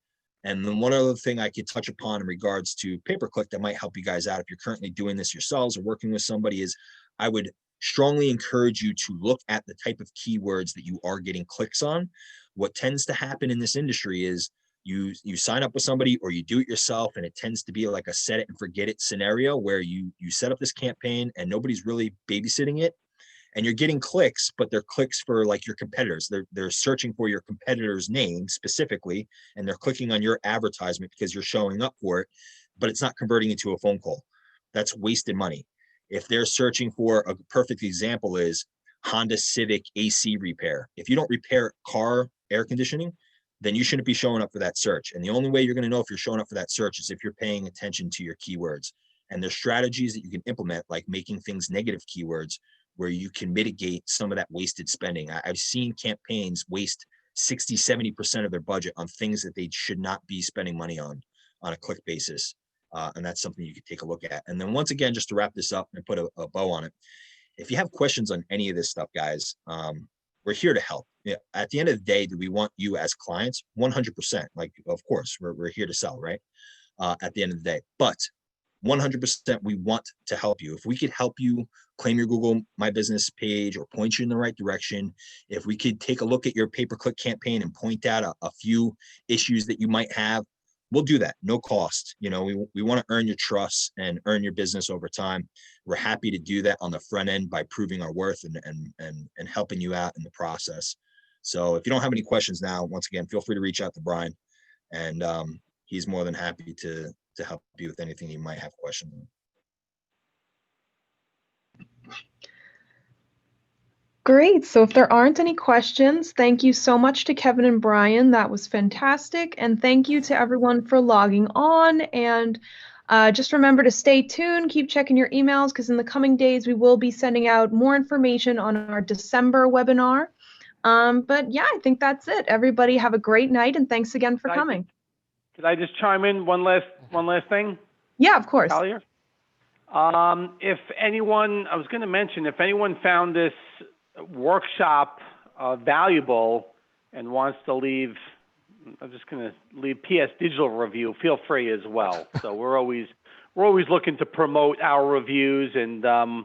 And then one other thing I could touch upon in regards to pay-per-click that might help you guys out if you're currently doing this yourselves or working with somebody is I would strongly encourage you to look at the type of keywords that you are getting clicks on. What tends to happen in this industry is you sign up with somebody or you do it yourself, and it tends to be like a set it and forget it scenario where you set up this campaign and nobody's really babysitting it, and you're getting clicks, but they're clicks for like your competitors. They're searching for your competitor's name specifically, and they're clicking on your advertisement because you're showing up for it, but it's not converting into a phone call. That's wasted money. If they're searching for, a perfect example is Honda Civic AC repair. If you don't repair car air conditioning, then you shouldn't be showing up for that search. And the only way you're going to know if you're showing up for that search is if you're paying attention to your keywords. And there's strategies that you can implement, like making things negative keywords, where you can mitigate some of that wasted spending. I've seen campaigns waste 60, 70% of their budget on things that they should not be spending money on a click basis. And that's something you could take a look at. And then once again, just to wrap this up and put a bow on it, if you have questions on any of this stuff, guys, we're here to help. Yeah. At the end of the day, do we want you as clients? 100%. Like, of course, we're here to sell, right? At the end of the day, but 100% we want to help you. If we could help you claim your Google My Business page or point you in the right direction, if we could take a look at your pay-per-click campaign and point out a few issues that you might have, we'll do that, no cost. We want to earn your trust and earn your business over time. We're happy to do that on the front end by proving our worth and helping you out in the process. So if you don't have any questions now, once again, feel free to reach out to Brian, and he's more than happy to help you with anything you might have questions on. Great. So if there aren't any questions, thank you so much to Kevin and Brian. That was fantastic. And thank you to everyone for logging on. And just remember to stay tuned, keep checking your emails, because in the coming days, we will be sending out more information on our December webinar. But yeah, I think that's it. Everybody have a great night, and thanks again for coming. Could I just chime in one last thing? Yeah, of course. Collier? If anyone, I was going to mention, if anyone found this workshop valuable and wants to leave, I'm just going to leave PS Digital review, feel free as well. So we're always looking to promote our reviews, and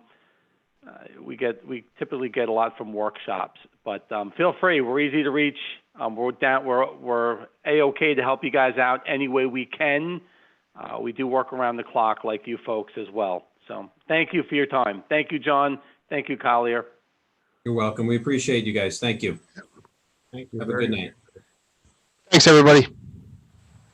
we typically get a lot from workshops. But feel free. We're easy to reach. We're A-OK to help you guys out any way we can. We do work around the clock like you folks as well. So thank you for your time. Thank you, John. Thank you, Collier. You're welcome. We appreciate you guys. Thank you. Thank you. Have a good night. Thanks, everybody.